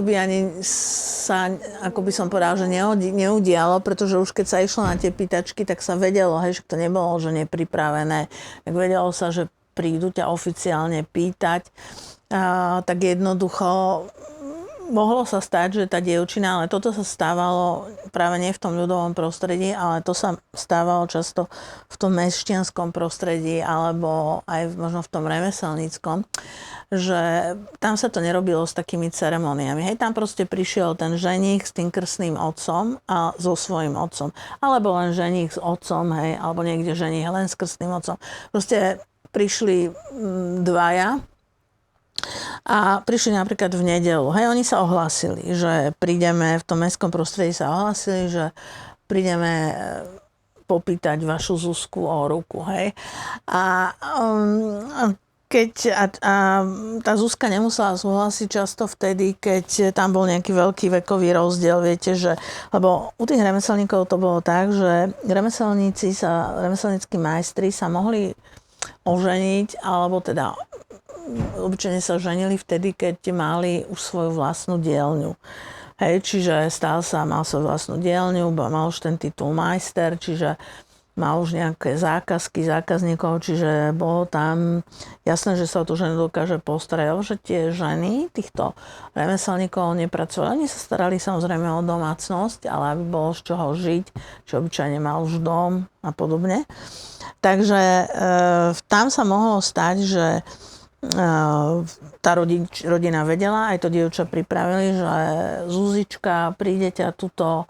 by ani sa, ako by som povedala, že neudialo, pretože už keď sa išlo na tie pýtačky, tak sa vedelo, hej, že to nebolo, že nepripravené, tak vedelo sa, že prídu ťa oficiálne pýtať, tak jednoducho mohlo sa stať, že tá dievčina, ale toto sa stávalo práve nie v tom ľudovom prostredí, ale to sa stávalo často v tom mešťanskom prostredí alebo aj možno v tom remeselníckom, že tam sa to nerobilo s takými ceremoniami. Hej, tam proste prišiel ten ženích s tým krstným otcom a so svojím otcom. Alebo len ženích s otcom, hej, alebo niekde ženích len s krstným otcom. Proste prišli dvaja a prišli napríklad v nedeľu. Hej, oni sa ohlásili, že prídeme, v tom mestskom prostredí sa ohlásili, že prídeme popýtať vašu Zuzku o ruku. Hej. A tá Zuzka nemusela súhlasiť často vtedy, keď tam bol nejaký veľký vekový rozdiel, viete, že, lebo u tých remeselníkov to bolo tak, že remeselníckí majstri sa mohli oženiť, alebo teda obyčajne sa ženili vtedy, keď mali už svoju vlastnú dielňu. Hej, čiže mal svoju vlastnú dielňu, mal už ten titul majster, čiže mal už nejaké zákazníkov, čiže bolo tam jasné, že sa o tú ženu dokáže postarať. Že tie ženy týchto remeselníkov nepracovali. Oni sa starali samozrejme o domácnosť, ale aby bolo z čoho žiť, či obyčajne mal už dom a podobne. Takže tam sa mohlo stať, že tá rodina vedela, aj to dievča pripravili, že Zuzička, príde ťa tuto,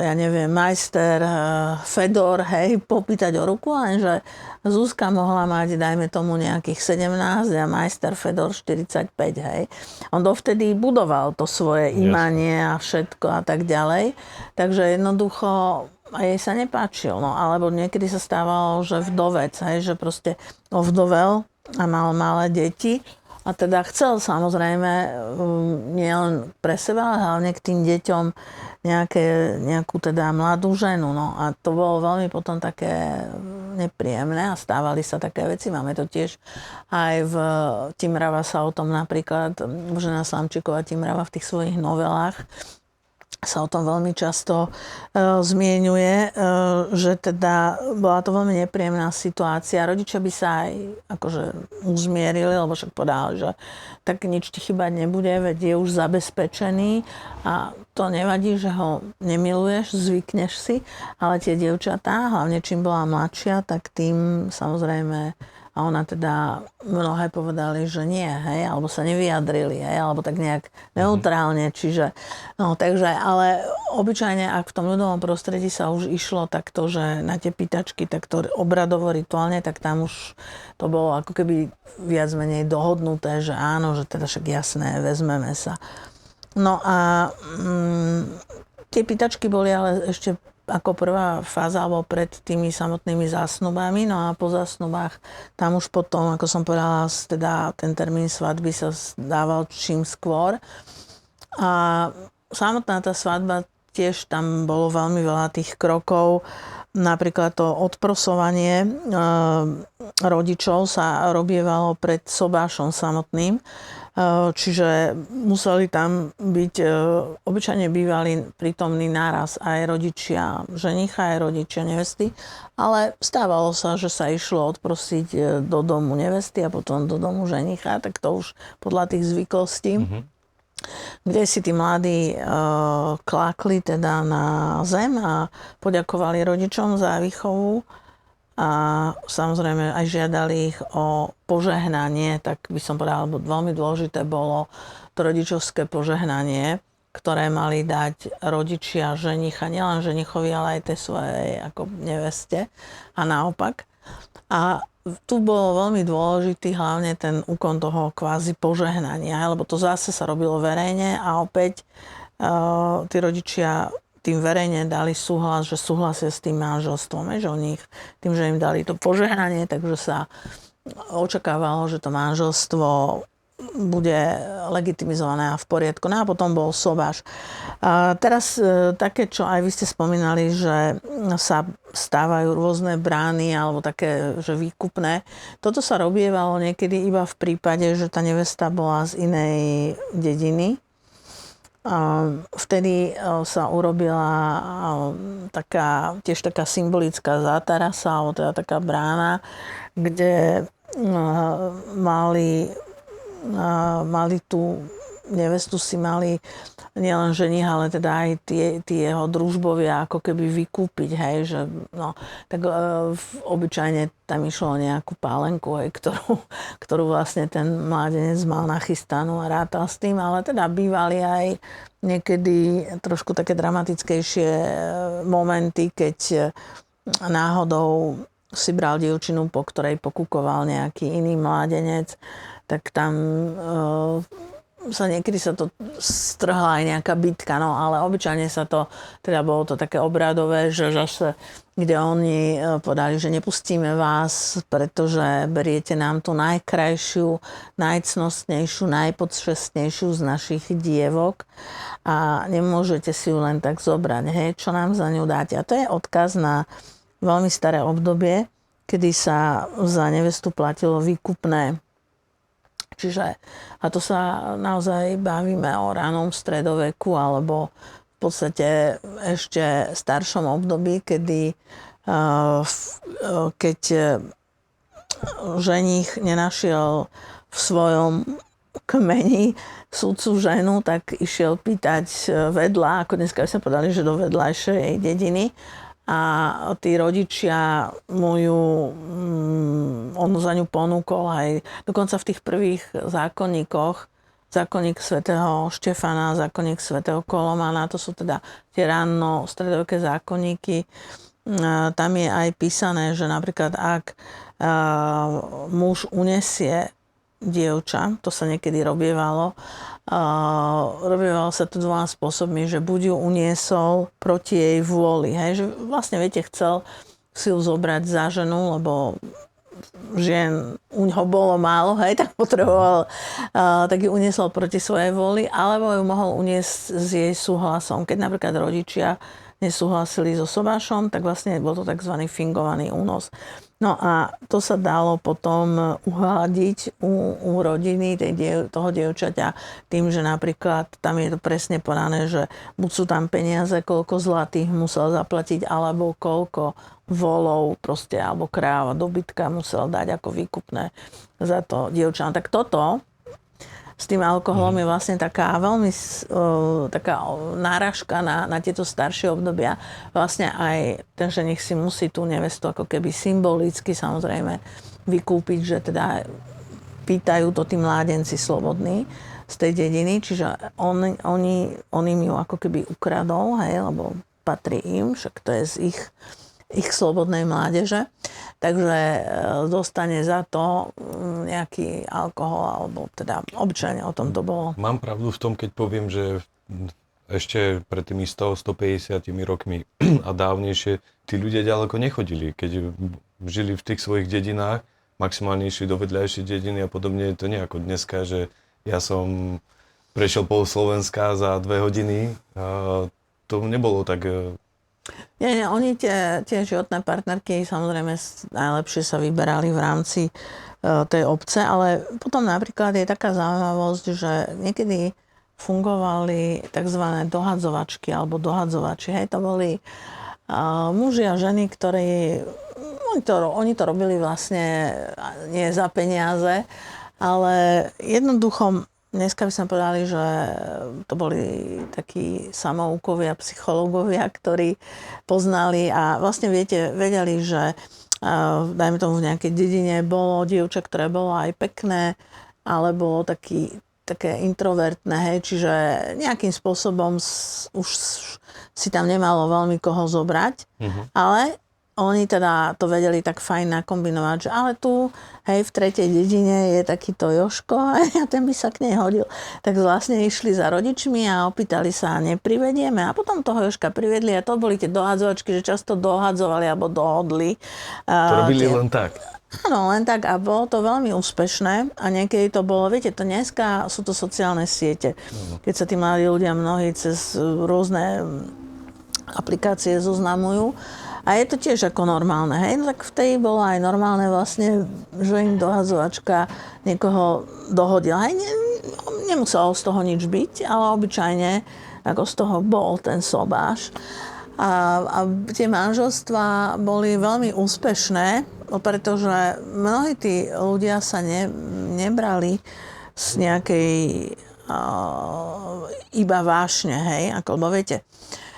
ja neviem, majster Fedor, hej, popýtať o ruku, lenže Zuzka mohla mať, dajme tomu, nejakých 17 a majster Fedor 45, hej. On dovtedy budoval to svoje imanie a všetko a tak ďalej. Takže jednoducho a jej sa nepáčil, no, alebo niekedy sa stávalo, že vdovec, hej, že proste ovdovel a mal malé deti a teda chcel samozrejme nielen pre seba, ale hlavne k tým deťom nejakú teda mladú ženu. No a to bolo veľmi potom také nepríjemné a stávali sa také veci. Máme to tiež aj v Timrava sa o tom napríklad, Božena Slamčíková Timrava v tých svojich novelách sa o tom veľmi často zmieňuje, že teda bola to veľmi nepríjemná situácia. Rodičia by sa aj akože uzmierili, lebo však povedali, že tak nič ti chýbať nebude, veď je už zabezpečený a to nevadí, že ho nemiluješ, zvykneš si, ale tie dievčatá, hlavne čím bola mladšia, tak tým samozrejme a ona teda mnohé povedali, že nie, hej, alebo sa nevyjadrili, hej, alebo tak nejak neutrálne, čiže, no takže, ale obyčajne, ak v tom ľudovom prostredí sa už išlo takto, že na tie pýtačky takto obradovo, rituálne, tak tam už to bolo ako keby viac menej dohodnuté, že áno, že teda však jasné, vezmeme sa. No a tie pýtačky boli ale ešte ako prvá fáza, alebo pred tými samotnými zásnubami, no a po zásnubách tam už potom, ako som povedala, teda ten termín svadby sa dával čím skôr. A samotná tá svadba, tiež tam bolo veľmi veľa tých krokov, napríklad to odprosovanie rodičov sa robievalo pred sobášom samotným. Čiže museli tam byť, obyčajne bývali prítomní naraz aj rodičia ženicha, aj rodičia nevesty, ale stávalo sa, že sa išlo odprosiť do domu nevesty a potom do domu ženicha, tak to už podľa tých zvyklostí, kde si tí mladí klákli teda na zem a poďakovali rodičom za výchovu. A samozrejme aj žiadali ich o požehnanie, tak by som povedala, lebo veľmi dôležité bolo to rodičovské požehnanie, ktoré mali dať rodičia ženicha, nielen ženichovi, ale aj tej svojej ako neveste a naopak. A tu bolo veľmi dôležitý hlavne ten úkon toho kvázi požehnania, lebo to zase sa robilo verejne a opäť tí rodičia tým verejne dali súhlas, že súhlasia s tým manželstvom, že oni tým, že im dali to požehnanie, takže sa očakávalo, že to manželstvo bude legitimizované a v poriadku. No a potom bol sobáš. A teraz také, čo aj vy ste spomínali, že sa stávajú rôzne brány alebo také, že výkupné. Toto sa robievalo niekedy iba v prípade, že tá nevesta bola z inej dediny. Vtedy sa urobila tiež taká symbolická zátarasa, alebo teda taká brána, kde mali tú nevestu si mali nielen ženich, ale teda aj tí jeho družbovia ako keby vykúpiť, hej, že no, tak obyčajne tam išlo o nejakú pálenku, hej, ktorú vlastne ten mládenec mal nachystanú a rátal s tým, ale teda bývali aj niekedy trošku také dramatickejšie momenty, keď náhodou si bral dievčinu, po ktorej pokúkoval nejaký iný mládenec, tak tam niekedy sa to strhla aj nejaká bitka, no ale obyčajne sa to, teda bolo to také obradové, že zase, kde oni povedali, že nepustíme vás, pretože beriete nám tú najkrajšiu, najcnostnejšiu, najpodšťastnejšiu z našich dievok a nemôžete si ju len tak zobrať, hej, čo nám za ňu dáte. A to je odkaz na veľmi staré obdobie, kedy sa za nevestu platilo výkupné. Čiže, a to sa naozaj bavíme o ranom stredoveku alebo v podstate ešte staršom období, keď ženích nenašiel v svojom kmeni sudcu ženu, tak išiel pýtať vedľa, ako dneska by sme povedali, že do vedľajšej dediny. A tí rodičia on za ňu ponúkol aj dokonca v tých prvých zákonníkoch, zákonník svätého Štefana, zákonník svätého Kolomana, to sú teda tie ranno stredoveké zákonníky. Tam je aj písané, že napríklad ak muž unesie dievča, to sa niekedy robievalo sa to dvoma spôsobmi, že buď ju uniesol proti jej vôli, hej, že vlastne viete, chcel si ju zobrať za ženu, lebo žien u ňoho bolo málo, hej, tak potreboval, tak ju uniesol proti svojej vôli, alebo ju mohol uniesť s jej súhlasom. Keď napríklad rodičia nesúhlasili so sobášom, tak vlastne bol to tzv. Fingovaný únos. No a to sa dalo potom uhľadiť u rodiny toho dievčaťa tým, že napríklad tam je to presne podané, že buď sú tam peniaze, koľko zlatých musel zaplatiť, alebo koľko volov proste, alebo kráva, dobytka musel dať ako výkupné za to dievča. Tak toto s tým alkoholom je vlastne taká veľmi taká náražka na tieto staršie obdobia. Vlastne aj ten ženich si musí tú nevestu ako keby symbolicky samozrejme vykúpiť, že teda pýtajú to tí mládenci slobodní z tej dediny, čiže on im ju ako keby ukradol, hej, lebo patrí im, však to je z ich slobodnej mládeže. Takže dostane za to nejaký alkohol, alebo teda obyčajne o tom to bolo. Mám pravdu v tom, keď poviem, že ešte pred tými 100-150 rokmi a dávnejšie tí ľudia ďaleko nechodili. Keď žili v tých svojich dedinách, maximálne išli do vedľajšej dediny a podobne, to nie ako dneska, že ja som prešiel pol Slovenska za 2 hodiny. To nebolo tak. Nie, oni tie životné partnerky samozrejme najlepšie sa vyberali v rámci tej obce, ale potom napríklad je taká zaujímavosť, že niekedy fungovali tzv. Dohadzovačky alebo dohadzovači. Hej, to boli muži a ženy, ktorí oni to robili vlastne nie za peniaze, ale jednoducho dneska by sme povedali, že to boli takí samoukovia, psychológovia, ktorí poznali a vlastne vedeli, že dajme tomu v nejakej dedine bolo dievča, ktoré bolo aj pekné, ale bolo také introvertné, hej, čiže nejakým spôsobom už si tam nemalo veľmi koho zobrať, ale oni teda to vedeli tak fajn nakombinovať, že ale tu, hej, v tretej dedine je takýto Joško a ten by sa k nej hodil. Tak vlastne išli za rodičmi a opýtali sa, neprivedieme? A potom toho Joška privedli a to boli tie dohadzovačky, že často dohadzovali alebo dohodli. To robili len tak. Áno, len tak a bolo to veľmi úspešné a niekedy to bolo, viete, to dneska sú to sociálne siete. Keď sa tí mladí ľudia mnohí cez rôzne aplikácie zoznamujú, a je to tiež ako normálne, hej? No tak vtedy bolo aj normálne vlastne, že im dohadzovačka niekoho dohodila. Hej, nemuselo z toho nič byť, ale obyčajne ako z toho bol ten sobáš. A tie manželstvá boli veľmi úspešné, pretože mnohí tí ľudia sa nebrali z nejakej iba vášne, hej? Lebo viete,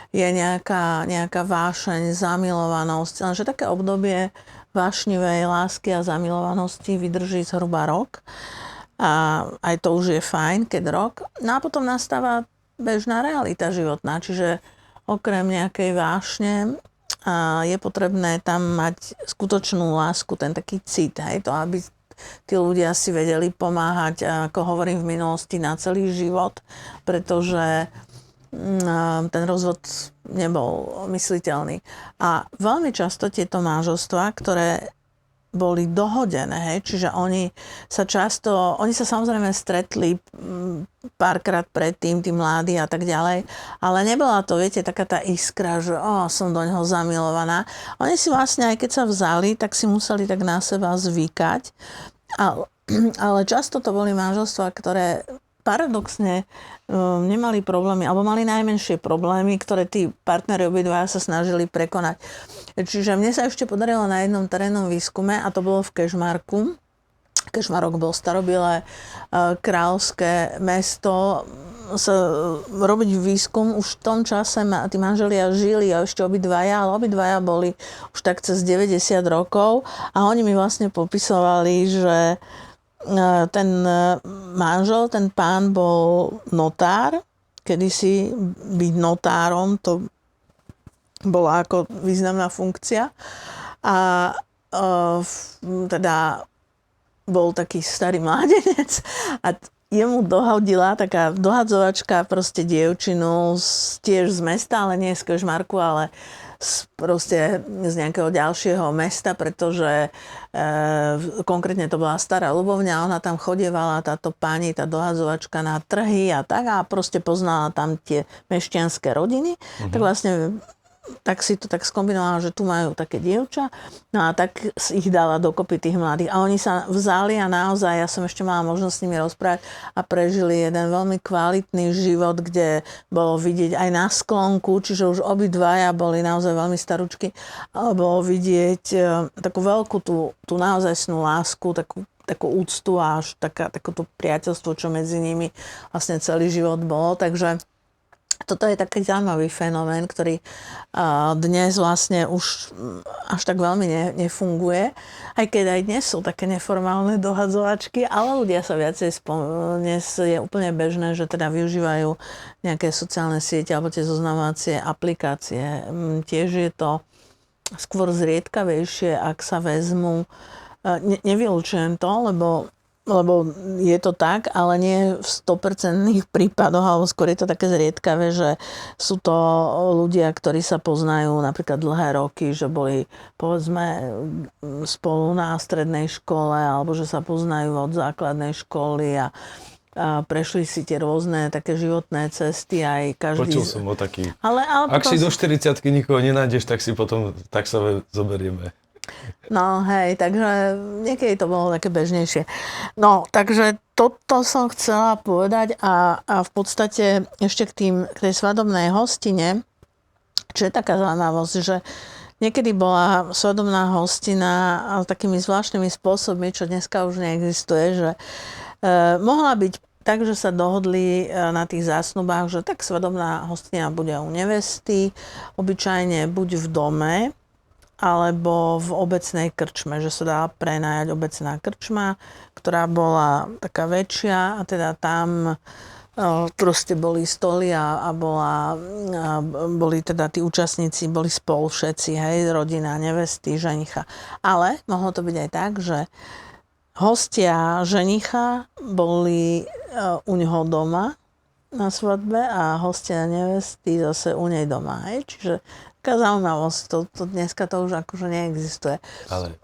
je nejaká vášeň, zamilovanosť. Lenže také obdobie vášnivej lásky a zamilovanosti vydrží zhruba rok. A aj to už je fajn, keď rok. No a potom nastáva bežná realita životná. Čiže okrem nejakej vášne je potrebné tam mať skutočnú lásku, ten taký cit. Hej, to, aby tí ľudia si vedeli pomáhať, ako hovorím v minulosti, na celý život. Pretože ten rozvod nebol mysliteľný. A veľmi často tieto manželstvá, ktoré boli dohodené, hej, čiže oni sa samozrejme stretli párkrát predtým, tí mladí a tak ďalej, ale nebola to, viete, taká tá iskra, že som do neho zamilovaná. Oni si vlastne, aj keď sa vzali, tak si museli tak na seba zvykať, ale často to boli manželstvá, ktoré paradoxne nemali problémy, alebo mali najmenšie problémy, ktoré tí partneri obidvaja sa snažili prekonať. Čiže mne sa ešte podarilo na jednom terénnom výskume, a to bolo v Kežmarku. Kežmarok bol starobilé kráľovské mesto. Robiť výskum, už v tom čase tí manželia žili a ešte obidvaja, ale obidvaja boli už tak cez 90 rokov a oni mi vlastne popisovali, že ten manžel, ten pán bol notár. Kedysi byť notárom, to bola ako významná funkcia. A teda bol taký starý mládenec a jemu dohodila taká dohadzovačka proste dievčinu tiež z mesta, ale nie z Kežmarku, ale proste z nejakého ďalšieho mesta, pretože konkrétne to bola Stará Ľubovňa, ona tam chodievala, táto pani, tá dohadzovačka na trhy a tak a proste poznala tam tie mešťanské rodiny, tak vlastne tak si to tak skombinovala, že tu majú také dievča, no a tak ich dala dokopy tých mladých. A oni sa vzali a naozaj, ja som ešte mala možnosť s nimi rozprávať a prežili jeden veľmi kvalitný život, kde bolo vidieť aj na sklonku, čiže už obidvaja boli naozaj veľmi staručky, ale bolo vidieť takú veľkú tú naozajstnú lásku, takú úctu a až takú priateľstvo, čo medzi nimi vlastne celý život bolo. Takže toto je taký zaujímavý fenomén, ktorý dnes vlastne už až tak veľmi nefunguje. Aj keď aj dnes sú také neformálne dohadzovačky, ale ľudia sa viacej dnes je úplne bežné, že teda využívajú nejaké sociálne siete alebo tie zoznamovacie aplikácie. Tiež je to skôr zriedkavejšie, ak sa vezmu. Nevylučujem to, lebo je to tak, ale nie v 100% prípadoch, alebo skôr je to také zriedkavé, že sú to ľudia, ktorí sa poznajú napríklad dlhé roky, že boli povedzme spolu na strednej škole, alebo že sa poznajú od základnej školy a prešli si tie rôzne také životné cesty aj každý... Počul som o taký. Ale Ak si do 40-ky nikoho nenájdeš, tak sa zoberieme. No hej, takže niekedy to bolo také bežnejšie. No, takže toto som chcela povedať a v podstate ešte k tej svadobnej hostine, čo je taká zaujímavosť, že niekedy bola svadobná hostina takými zvláštnymi spôsobmi, čo dneska už neexistuje, že mohla byť tak, že sa dohodli na tých zásnubách, že tak svadobná hostina bude u nevesty, obyčajne buď v dome, alebo v obecnej krčme, že sa dá prenajať obecná krčma, ktorá bola taká väčšia a teda tam proste boli stoly a boli teda tí účastníci, boli spolu všetci, hej, rodina, nevesty, ženicha. Ale mohlo to byť aj tak, že hostia ženicha boli u neho doma na svadbe a hostia nevesty zase u nej doma, hej, čiže taká zaujímavosť, to dneska to už akože neexistuje. Ale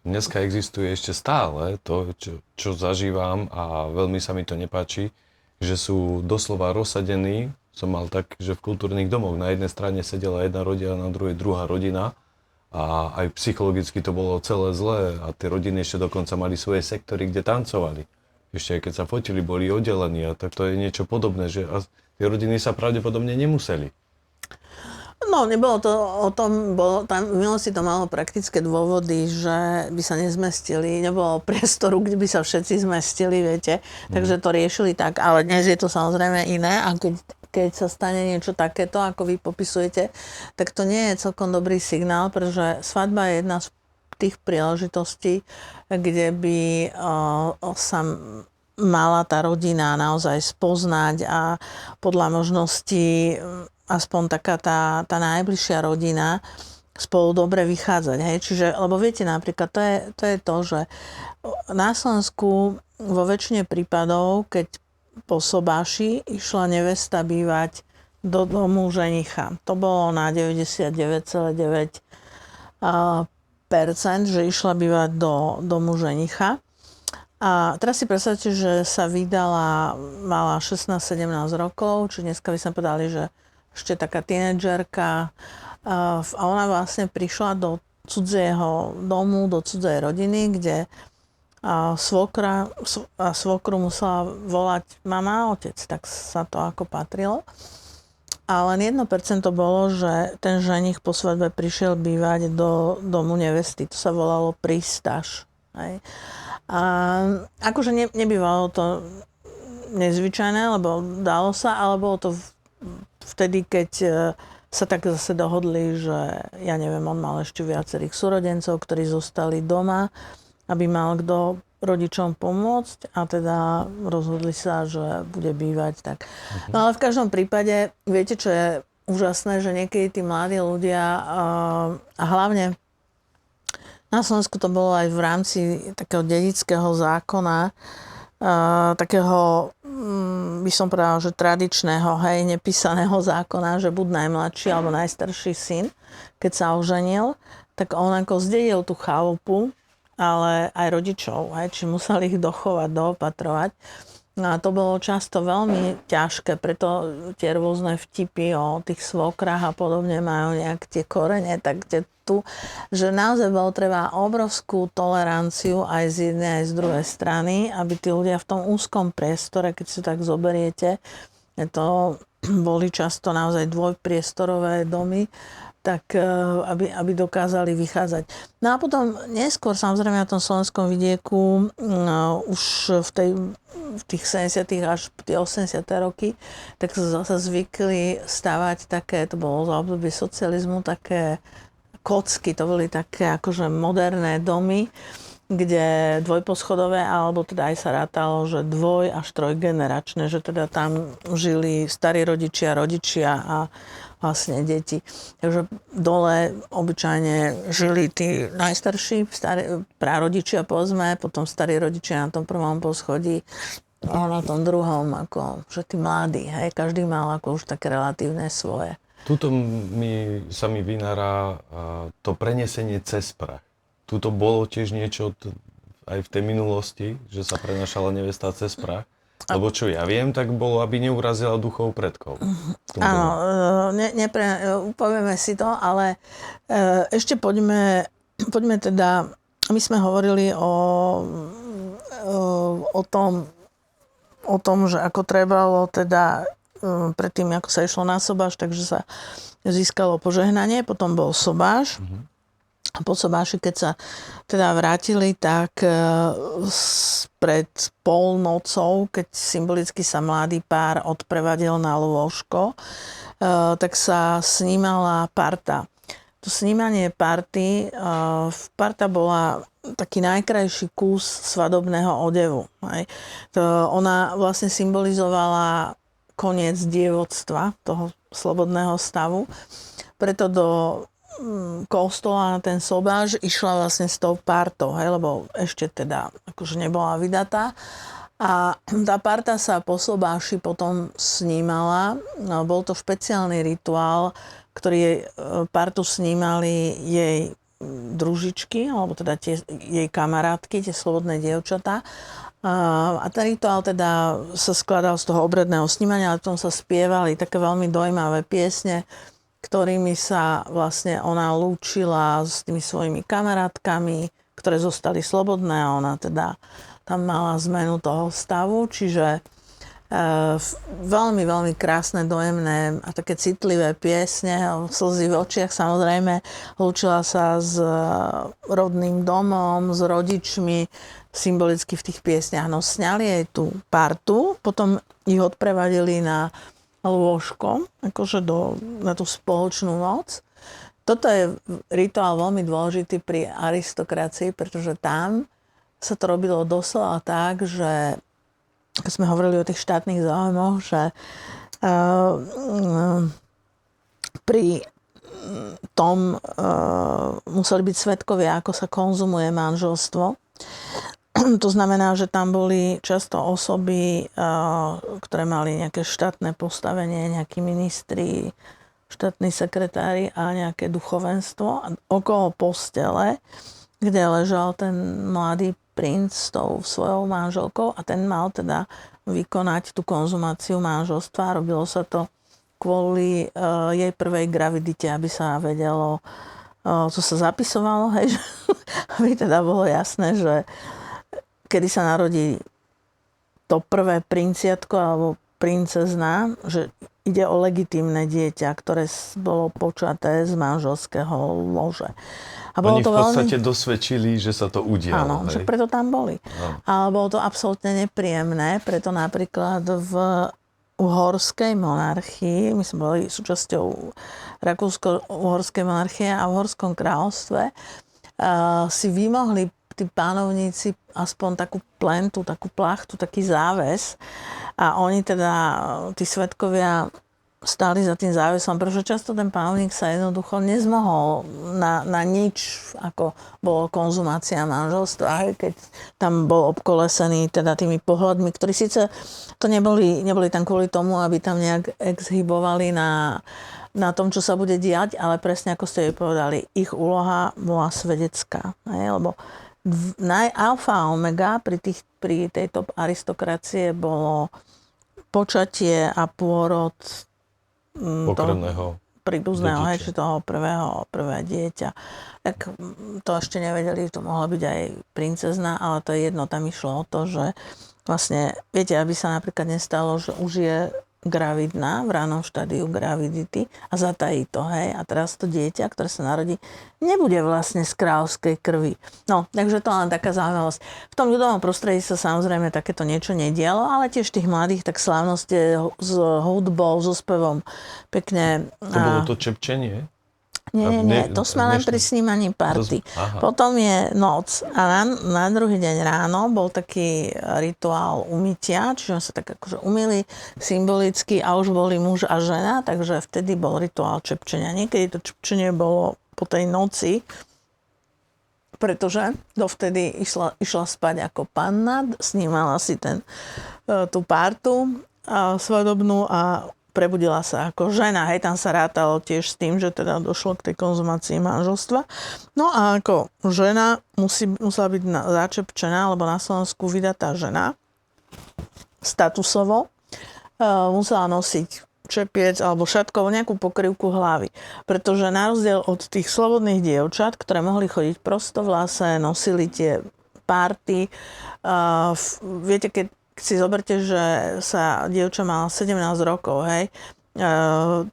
dneska existuje ešte stále to, čo zažívam a veľmi sa mi to nepáči, že sú doslova rozsadení, som mal tak, že v kultúrnych domoch na jednej strane sedela jedna rodina, na druhej druhá rodina a aj psychologicky to bolo celé zlé a tie rodiny ešte dokonca mali svoje sektory, kde tancovali. Ešte aj keď sa fotili, boli oddelení a tak to je niečo podobné, že tie rodiny sa pravdepodobne nemuseli. No, nebolo to o tom, tam v minulosti to malo praktické dôvody, že by sa nezmestili, nebolo priestoru, kde by sa všetci zmestili, viete, takže to riešili tak, ale dnes je to samozrejme iné a keď sa stane niečo takéto, ako vy popisujete, tak to nie je celkom dobrý signál, pretože svadba je jedna z tých príležitostí, kde by sa mala tá rodina naozaj spoznať a podľa možností aspoň taká tá najbližšia rodina spolu dobre vychádzať. Hej? Čiže, lebo viete, napríklad to je to, že na Slovensku vo väčšine prípadov, keď po sobáši išla nevesta bývať do domu ženicha. To bolo na 99,9%, že išla bývať do domu ženicha. A teraz si predstavte, že sa vydala, mala 16-17 rokov, či dneska by sme povedali, že ešte taká tínedžerka a ona vlastne prišla do cudzieho domu, do cudzej rodiny, kde svokru musela volať mama a otec, tak sa to ako patrilo. A len 1% bolo, že ten ženich po svadbe prišiel bývať do domu nevesty. To sa volalo prístaž. Hej. A akože nebývalo to nezvyčajné, lebo dalo sa, ale bolo to vtedy, keď sa tak zase dohodli, že ja neviem, on mal ešte viacerých súrodencov, ktorí zostali doma, aby mal kto rodičom pomôcť a teda rozhodli sa, že bude bývať tak. No ale v každom prípade, viete, čo je úžasné, že niekedy tí mladí ľudia a hlavne na Slovensku to bolo aj v rámci takého dedického zákona, takého, by som povedala, že tradičného, hej, nepísaného zákona, že buď najmladší alebo najstarší syn, keď sa oženil, tak on ako zdedil tú chalupu, ale aj rodičov, hej, či museli ich dochovať, doopatrovať. No a to bolo často veľmi ťažké, preto tie rôzne vtipy o tých svokrách a podobne majú nejak tie korene, tak tu, že naozaj bolo treba obrovskú toleranciu aj z jednej, aj z druhej strany, aby tí ľudia v tom úzkom priestore, keď si tak zoberiete, to boli často naozaj dvojpriestorové domy, tak aby dokázali vychádzať. No a potom neskôr samozrejme na tom slovenskom vidieku už v tej v tých 70. až tie 80. roky, tak sa zase zvykli stavať také, to bolo za obdobie socializmu, také kocky, to boli také akože moderné domy, kde dvojposchodové, alebo teda aj sa rátalo, že až trojgeneračné, že teda tam žili starí rodičia a vlastne deti. Takže dole obyčajne žili tí najstarší, prarodičia povedzme, potom starí rodičia na tom prvom poschodí a na tom druhom, ako, že tí mladí, hej, každý mal ako už také relatívne svoje. Tuto sa mi vynára to prenesenie cez prach. Tuto bolo tiež niečo aj v tej minulosti, že sa prenašala nevesta cez prach. Lebo čo ja viem, tak bolo, aby neurazila duchov predkov. Áno, upovieme si to, ale ešte poďme teda, my sme hovorili o tom, že ako trebalo teda predtým, ako sa išlo na sobáš, takže sa získalo požehnanie, potom bol sobáš. A po sobáši, keď sa teda vrátili, tak pred polnocou, keď symbolicky sa mladý pár odprevadil na lôžko, tak sa snímala parta. To snímanie party, parta bola taký najkrajší kus svadobného odevu. Ona vlastne symbolizovala koniec dievodstva, toho slobodného stavu. Preto do kostola na ten sobáš išla vlastne s tou partou, lebo ešte teda akože nebola vydatá. A tá parta sa po sobáši potom snímala. No, bol to špeciálny rituál, ktorý partu snímali jej družičky, alebo teda jej kamarátky, tie slobodné dievčatá. A ten rituál teda sa skladal z toho obredného snímania, ale potom sa spievali také veľmi dojímavé piesne, ktorými sa vlastne ona lúčila s tými svojimi kamarátkami, ktoré zostali slobodné a ona teda tam mala zmenu toho stavu, čiže veľmi, veľmi krásne, dojemné a také citlivé piesne, slzy v očiach samozrejme, lúčila sa s rodným domom, s rodičmi, symbolicky v tých piesniach. No sňali jej tú partu, potom ich odprevadili na lôžko, akože na tú spoločnú noc. Toto je rituál veľmi dôležitý pri aristokracii, pretože tam sa to robilo doslova tak, že keď sme hovorili o tých štátnych záujmoch, že pri tom museli byť svedkovia, ako sa konzumuje manželstvo. To znamená, že tam boli často osoby, ktoré mali nejaké štátne postavenie, nejakí ministri, štátni sekretári a nejaké duchovenstvo. A okolo postele, kde ležal ten mladý princ s tou svojou manželkou a ten mal teda vykonať tú konzumáciu manželstva. Robilo sa to kvôli jej prvej gravidite, aby sa vedelo, co sa zapisovalo, hej, aby teda bolo jasné, že kedy sa narodí to prvé princiatko alebo princezná, že ide o legitímne dieťa, ktoré bolo počaté z manželského lože. A bolo oni to v podstate veľmi... dosvedčili, že sa to udialo. Áno, že preto tam boli. No. Ale bolo to absolútne nepríjemné, preto napríklad v uhorskej monarchii, my sme boli súčasťou rakúsko-uhorskej monarchie a v Uhorskom kráľovstve, si vymohli tí pánovníci aspoň takú plentu, takú plachtu, taký záves a oni teda, tí svedkovia stáli za tým závesom, pretože často ten pánovník sa jednoducho nezmohol na nič, ako bolo konzumácia manželstva, keď tam bol obkolesený teda tými pohľadmi, ktorí síce to neboli tam kvôli tomu, aby tam nejak exhibovali na tom, čo sa bude diať, ale presne ako ste jej povedali, ich úloha bola svedecká, lebo alfa a omega pri tejto aristokracie bolo počatie a pôrod pokrvného príbuzného, či toho prvé dieťa. Tak to ešte nevedeli, to mohla byť aj princezná, ale to je jedno, tam išlo o to, že vlastne, viete, aby sa napríklad nestalo, že už je gravidná, v ranom štádiu gravidity a zatají to, hej. A teraz to dieťa, ktoré sa narodí, nebude vlastne z kráľovskej krvi. No, takže to len taká zaujímavosť. V tom ľudovom prostredí sa samozrejme takéto niečo nedialo, ale tiež tých mladých tak slávnosti s hudbou, so spevom pekne. To bolo to čepčenie? Nie, to sme len pri snímaní party. Potom je noc a na druhý deň ráno bol taký rituál umytia, čiže sa tak akože umyli symbolicky a už boli muž a žena, takže vtedy bol rituál čepčenia. Niekedy to čepčenie bolo po tej noci, pretože dovtedy išla spať ako panna, snímala si tú partu svadobnú a prebudila sa ako žena. Hej, tam sa rátalo tiež s tým, že teda došlo k tej konzumácii manželstva. No a ako žena musela byť začepčená, lebo na Slovensku vydatá žena statusovo musela nosiť čepiec alebo šatku, nejakú pokrývku hlavy. Pretože na rozdiel od tých slobodných dievčat, ktoré mohli chodiť prostovlasé, nosili tie párty, viete, keď si zoberte, že sa dievča mala 17 rokov, hej.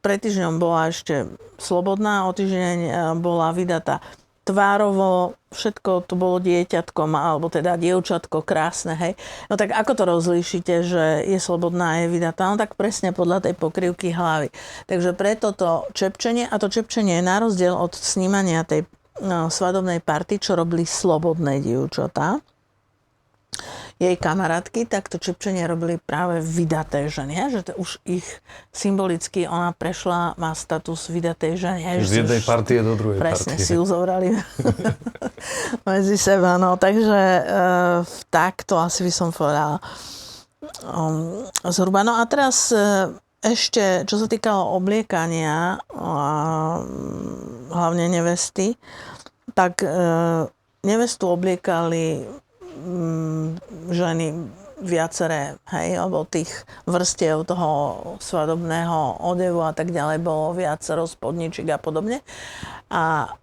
Pred týždňom bola ešte slobodná, o týždeň bola vydatá. Tvárovo všetko to bolo dieťatko, alebo teda dievčatko krásne, hej. No tak ako to rozlíšite, že je slobodná a je vydatá? No tak presne podľa tej pokrývky hlavy. Takže preto to čepčenie, a to čepčenie je na rozdiel od snímania tej svadobnej party, čo robili slobodné dievčatá, jej kamarátky, tak to čepčenie robili práve vydaté ženy. Že to už ich symbolicky ona prešla, má status vydatej ženy. Z jednej partie do druhej presne, partie. si ju zobrali medzi seba. No, takže takto asi by som povedala zhruba. No a teraz ešte, čo sa týkalo obliekania, hlavne nevesty, tak nevestu obliekali ženy viaceré, hej, lebo tých vrstiev toho svadobného odevu a tak ďalej bolo viacero, spodničiek a podobne. A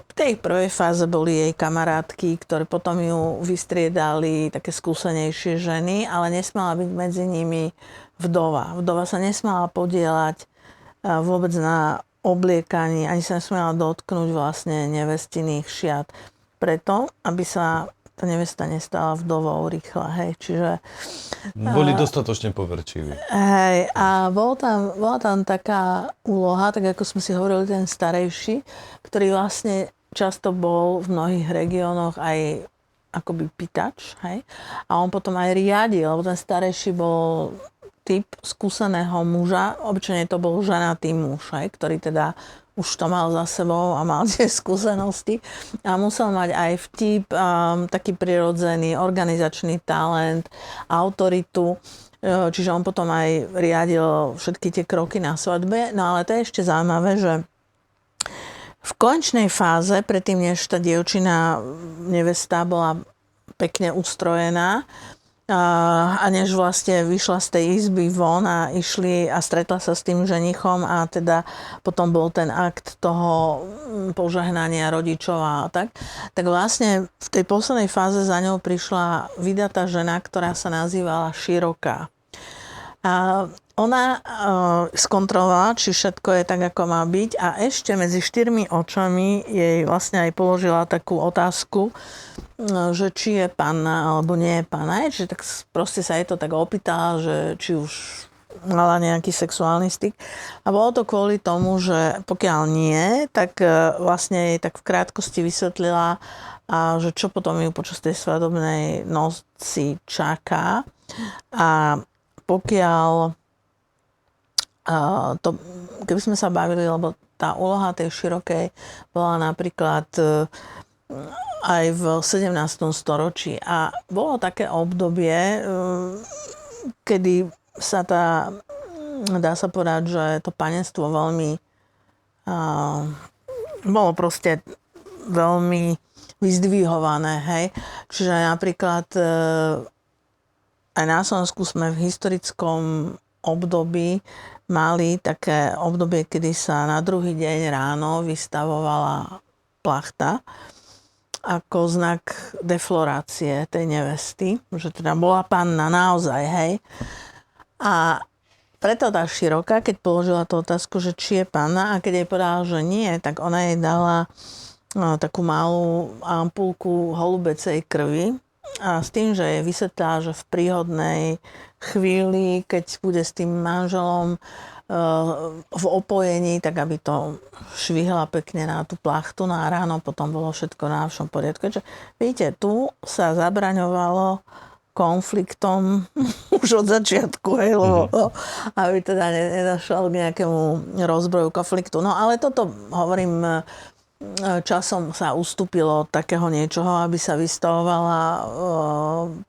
v tej prvej fáze boli jej kamarátky, ktoré potom ju vystriedali, také skúsenejšie ženy, ale nesmela byť medzi nimi vdova. Vdova sa nesmela podieľať vôbec na obliekaní, ani sa nesmela dotknúť vlastne nevestinných šiat. Preto, aby sa tá nevesta nestala vdovou rýchla, hej, čiže... Boli dostatočne poverčiví. Hej, a bola tam taká úloha, tak ako sme si hovorili, ten starejší, ktorý vlastne často bol v mnohých regiónoch aj akoby pýtač, hej, a on potom aj riadil, lebo ten starejší bol typ skúseného muža, obyčajne to bol ženatý muž, hej, ktorý teda už to mal za sebou a mal tie skúsenosti a musel mať aj vtip, taký prirodzený organizačný talent, autoritu, čiže on potom aj riadil všetky tie kroky na svadbe. No ale to je ešte zaujímavé, že v konečnej fáze, predtým než tá dievčina, nevesta bola pekne ustrojená, a než vlastne vyšla z tej izby von a išli a stretla sa s tým ženichom a teda potom bol ten akt toho požehnania rodičov a tak vlastne v tej poslednej fáze za ňou prišla vydatá žena, ktorá sa nazývala Široká. A ona skontrolovala, či všetko je tak, ako má byť a ešte medzi štyrmi očami jej vlastne aj položila takú otázku, že či je panna alebo nie je panna. Čiže tak proste sa jej to tak opýtala, že či už mala nejaký sexuálny styk. A bolo to kvôli tomu, že pokiaľ nie, tak vlastne jej tak v krátkosti vysvetlila, že čo potom ju počas tej svadobnej noci čaká. A pokiaľ to, keby sme sa bavili, lebo tá úloha tej Širokej bola napríklad aj v 17. storočí. A bolo také obdobie, kedy sa dá sa povedať, že to panenstvo veľmi bolo proste veľmi vyzdvihované, hej. Čiže napríklad aj na Slovensku sme v historickom období mali také obdobie, kedy sa na druhý deň ráno vystavovala plachta ako znak deflorácie tej nevesty, že teda bola panna naozaj, hej. A preto tá široká, keď položila tú otázku, že či je panna, a keď jej povedala, že nie, tak ona jej dala takú malú ampulku holubecej krvi a s tým, že jej vysvetlila, že v príhodnej chvíli, keď bude s tým manželom v opojení, tak aby to švihla pekne na tú plachtu na ráno, potom bolo všetko na všom poriadku. Čiže, vidíte, tu sa zabraňovalo konfliktom už od začiatku, lebo aby teda nedošlo k nejakému rozbroju konfliktu. No ale toto, hovorím, časom sa ustúpilo od takého niečoho, aby sa vystavovala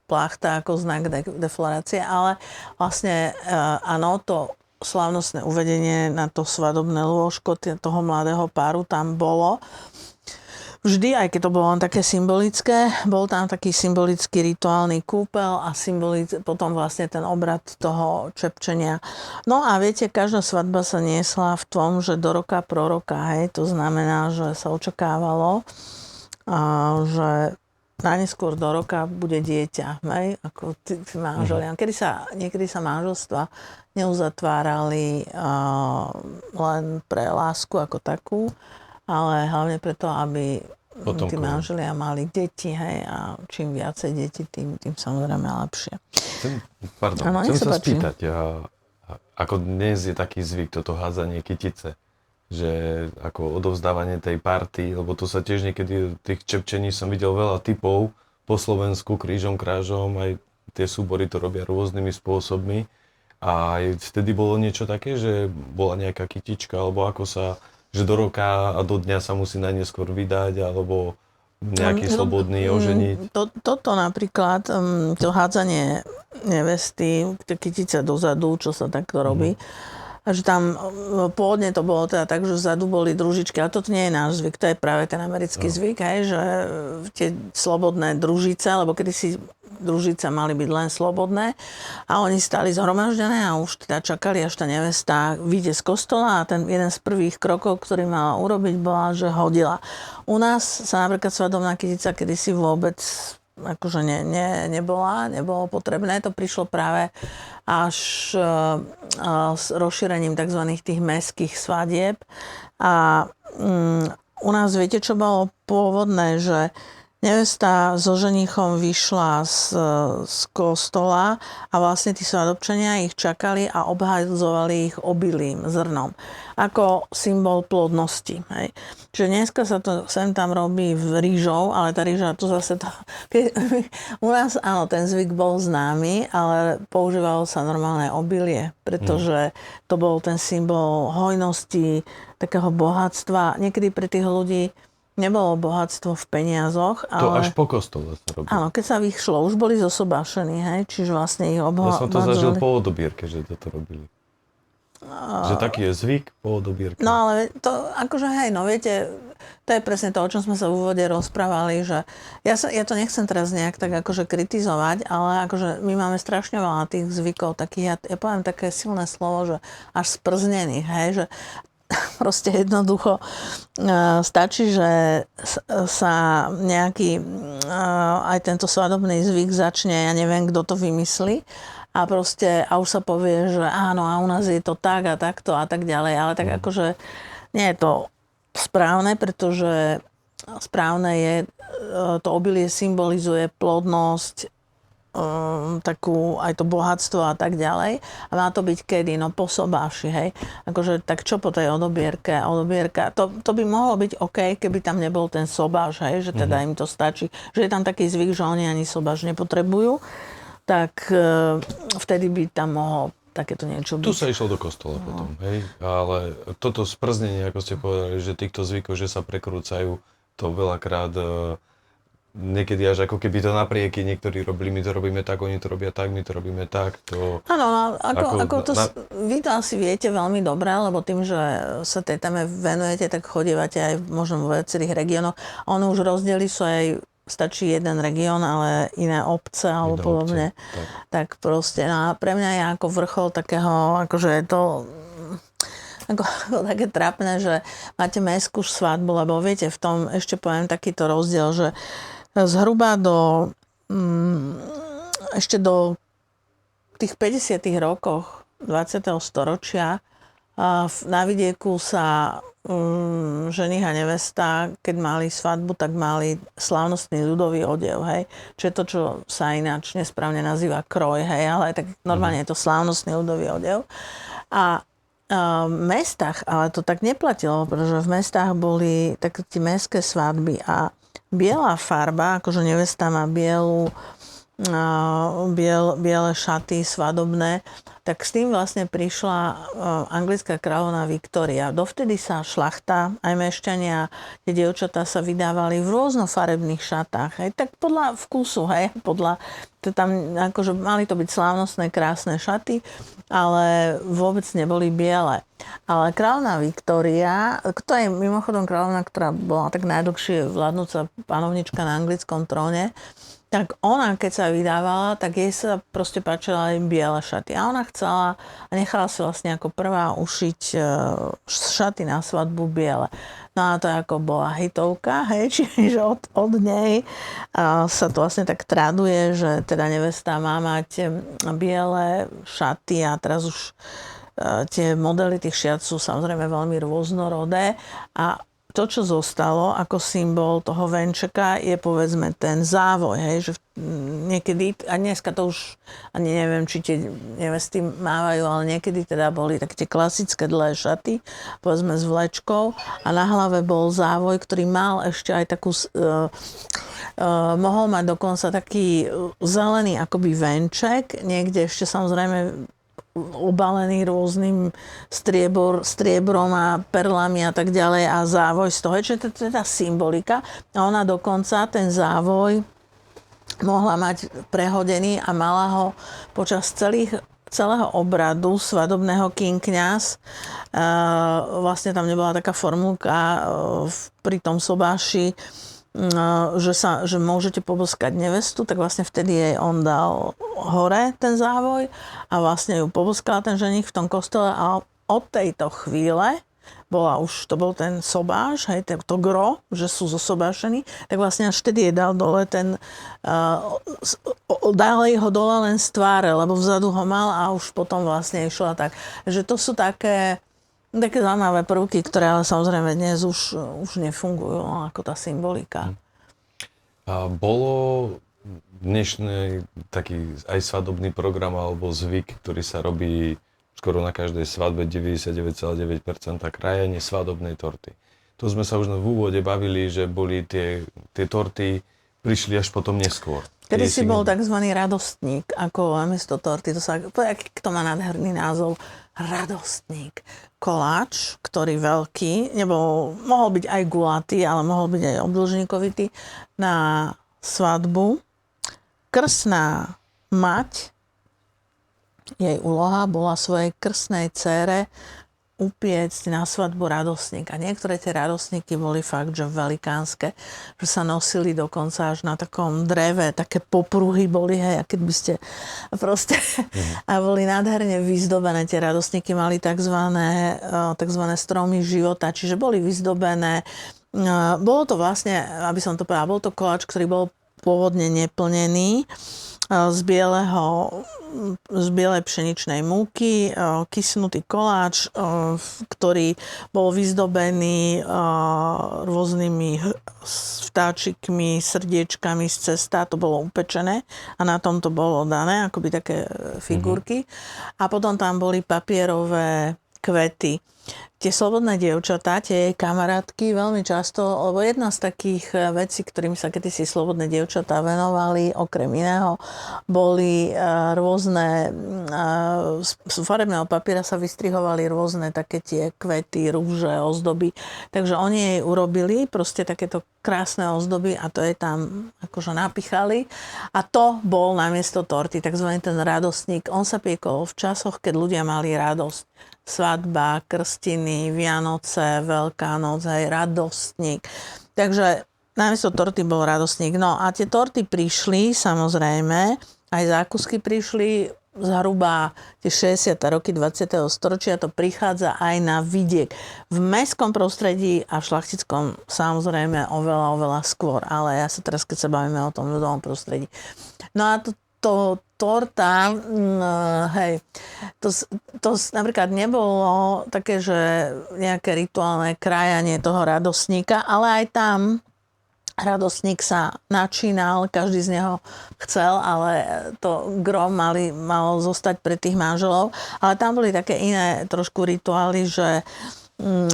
plachta ako znak deflorácie, ale vlastne áno, to slávnostné uvedenie na to svadobné lôžko toho mladého páru tam bolo. Vždy, aj keď to bolo len také symbolické, bol tam taký symbolický rituálny kúpel a potom vlastne ten obrad toho čepčenia. No a viete, každá svadba sa niesla v tom, že do roka proroka, hej, to znamená, že sa očakávalo, že najneskôr do roka bude dieťa, hej, ako tí manželia. Niekedy sa manželstva neuzatvárali len pre lásku ako takú, ale hlavne preto, aby tí manželia mali deti, hej, a čím viacej detí, tým samozrejme lepšie. Chcem sa spýtať, ako dnes je taký zvyk toto hádzanie kytice, že ako odovzdávanie tej party, lebo to sa tiež niekedy tých čepčení som videl veľa typov po Slovensku, krížom, krážom, aj tie súbory to robia rôznymi spôsobmi. A aj vtedy bolo niečo také, že bola nejaká kytička, alebo ako sa, že do roka a do dňa sa musí najneskôr vydať, alebo nejaký slobodný oženiť. Toto napríklad, to hádzanie nevesty, kytice dozadu, čo sa takto robí, a že tam pôvodne to bolo teda tak, že vzadu boli družičky, ale toto nie je náš zvyk, to je práve ten americký zvyk, hej, že tie slobodné družice, lebo kedysi družice mali byť len slobodné a oni stali zhromaždené a už teda čakali, až tá nevesta vyjde z kostola a ten jeden z prvých krokov, ktorý mala urobiť, bola, že hodila. U nás sa napríklad svadobná kytica kedysi vôbec akože nebolo potrebné. To prišlo práve až s rozšírením tzv. Tých mestských svadieb. A u nás, viete, čo bolo pôvodné, že nevesta so ženichom vyšla z kostola a vlastne tí svadobčania ich čakali a obhadzovali ich obilím, zrnom. Ako symbol plodnosti. Hej. Čiže dneska sa to sem tam robí v rýžou, ale tá rýža to zase to... U nás áno, ten zvyk bol známy, ale používalo sa normálne obilie, pretože to bol ten symbol hojnosti, takého bohatstva. Niekedy pre tých ľudí nebolo bohatstvo v peniazoch, ale... To až po kostole sa robí. Áno, keď sa vyšlo, už boli zosobášení, hej, čiže vlastne ich Ja som to zažil po odobierke, že toto robili. Že taký je zvyk po odobierke. No ale to, akože hej, no viete, to je presne to, o čom sme sa v úvode rozprávali, že ja to nechcem teraz nejak tak akože kritizovať, ale akože my máme strašne veľa tých zvykov, takých, ja poviem také silné slovo, že až sprznených, hej, že proste jednoducho stačí, že sa nejaký aj tento svadobný zvyk začne, ja neviem, kto to vymyslí a proste a už sa povie, že áno, a u nás je to tak a takto a tak ďalej, ale tak akože nie je to správne, pretože správne je, to obilie symbolizuje plodnosť, takú, aj to bohatstvo a tak ďalej. A má to byť kedy? No po sobáši, hej. Akože, tak čo po tej odobierke? Odobierka, to by mohlo byť OK, keby tam nebol ten sobáš, hej, že teda im to stačí. Že je tam taký zvyk, že oni ani sobáš nepotrebujú. Tak vtedy by tam mohol takéto niečo byť. Tu sa išlo do kostola potom, hej. Ale toto sprznenie, ako ste povedali, že týchto zvykov, že sa prekrúcajú, to veľakrát niekedy až ako keby to naprieky niektorí robili, my to robíme tak, oni to robia tak, my to robíme tak. Áno, vy to asi viete veľmi dobre, lebo tým, že sa tej téme venujete, tak chodievate aj možno vo viacerých regiónoch. Ono už rozdiely sú aj, stačí jeden región, ale iné obce alebo podobne. Tak proste, no a pre mňa je ako vrchol takého, akože je to ako také trápne, že máte mestskú svadbu, lebo viete, v tom ešte poviem takýto rozdiel, že zhruba ešte do tých 50. rokoch 20. storočia. Na vidieku sa ženich a nevesta, keď mali svadbu, tak mali slávnostný ľudový odev, hej. Čo je to, čo sa ináč nesprávne nazýva kroj, hej, ale tak normálne je to slávnostný ľudový odev. A v mestách, ale to tak neplatilo, pretože v mestách boli také tie mestské svadby a biela farba, akože nevesta má biele šaty svadobné, tak s tým vlastne prišla anglická kráľovná Viktória. Dovtedy sa šlachta, aj mešťania, tie dievčatá sa vydávali v rôznofarebných šatách. Hej, tak podľa vkusu, hej, to tam, akože mali to byť slávnostné, krásne šaty, ale vôbec neboli biele. Ale kráľovná Viktória, to je mimochodom kráľovná, ktorá bola tak najdlhšie vládnúca panovnička na anglickom tróne, tak ona, keď sa vydávala, tak jej sa proste páčila aj biele šaty. A ona chcela a nechala si vlastne ako prvá ušiť šaty na svadbu biele. No a to ako bola hitovka, hej, čiže od nej sa to vlastne tak traduje, že teda nevesta má mať biele šaty a teraz už tie modely tých šiat sú samozrejme veľmi rôznorodé a to, čo zostalo ako symbol toho venčeka, je povedzme ten závoj, hej, že niekedy, a dneska to už ani neviem, či tie nevesty mávajú, ale niekedy teda boli také tie klasické dlhé šaty, povedzme s vlečkou a na hlave bol závoj, ktorý mal ešte aj takú, mohol mať dokonca taký zelený akoby venček, niekde ešte samozrejme obalený rôznym striebrom a perlami a tak ďalej a závoj z toho. Čiže to je tá symbolika. A ona dokonca ten závoj mohla mať prehodený a mala ho počas celého obradu svadobného kým kňaz. Vlastne tam nebola taká formulka pri tom sobáši, že môžete poboskať nevestu, tak vlastne vtedy jej on dal hore ten závoj a vlastne ju poboskal ten ženich v tom kostole a od tejto chvíle to bol ten sobáš, hej, to gro, že sú zosobášení, tak vlastne až vtedy jej dal dole dal jej ho dole len z tváre, lebo vzadu ho mal a už potom vlastne išla tak. Že to sú také zaujímavé prvky, ktoré ale samozrejme dnes už nefungujú ako tá symbolika. A bolo dnešný taký aj svadobný program alebo zvyk, ktorý sa robí skoro na každej svadbe, 99,9% krajanie svadobnej torty. To sme sa už v úvode bavili, že boli tie torty prišli až potom neskôr. Kedy si bol takzvaný radostník, ako namiesto torty. To má nádherný názov. Radostník. Koláč, ktorý veľký, mohol byť aj gulatý, ale mohol byť aj obdĺžnikovitý na svadbu. Krstná mať, jej úloha bola svojej krstnej dcére upiecť na svadbu radostník. A niektoré tie radostníky boli fakt, že velikánske, že sa nosili dokonca až na takom dreve, také popruhy boli, hej, a keď by ste proste a boli nádherne vyzdobené. Tie radostníky mali takzvané stromy života, čiže boli vyzdobené. Bolo to vlastne, aby som to povedala, bol to koláč, ktorý bol pôvodne neplnený z bielej pšeničnej múky, kysnutý koláč, ktorý bol vyzdobený rôznymi vtáčikmi, srdiečkami z cesta, to bolo upečené a na tom to bolo dané, akoby také figurky. A potom tam boli papierové kvety. Tie slobodné dievčatá, tie jej kamarátky veľmi často, lebo jedna z takých vecí, ktorým sa kedysi slobodné dievčatá venovali, okrem iného, boli rôzne, z farebného papiera sa vystrihovali rôzne také tie kvety, rúže, ozdoby. Takže oni jej urobili proste takéto krásne ozdoby a to jej tam akože napichali. A to bol namiesto torty, takzvaný ten radostník. On sa piekol v časoch, keď ľudia mali radosť. Svadba, krstiny, Vianoce, Veľká noc, aj radostník. Takže namiesto torty bol radostník. No a tie torty prišli, samozrejme, aj zákusky prišli zhruba tie 60. roky 20. storočia, to prichádza aj na vidiek. V mestskom prostredí a v šlachtickom samozrejme oveľa skôr, ale ja sa teraz, keď sa bavíme o tom ľudovom prostredí. No a to to torta, hej, to napríklad nebolo také, že nejaké rituálne krájanie toho radosníka, ale aj tam radosník sa načínal, každý z neho chcel, ale to grom malo zostať pre tých manželov. Ale tam boli také iné trošku rituály, že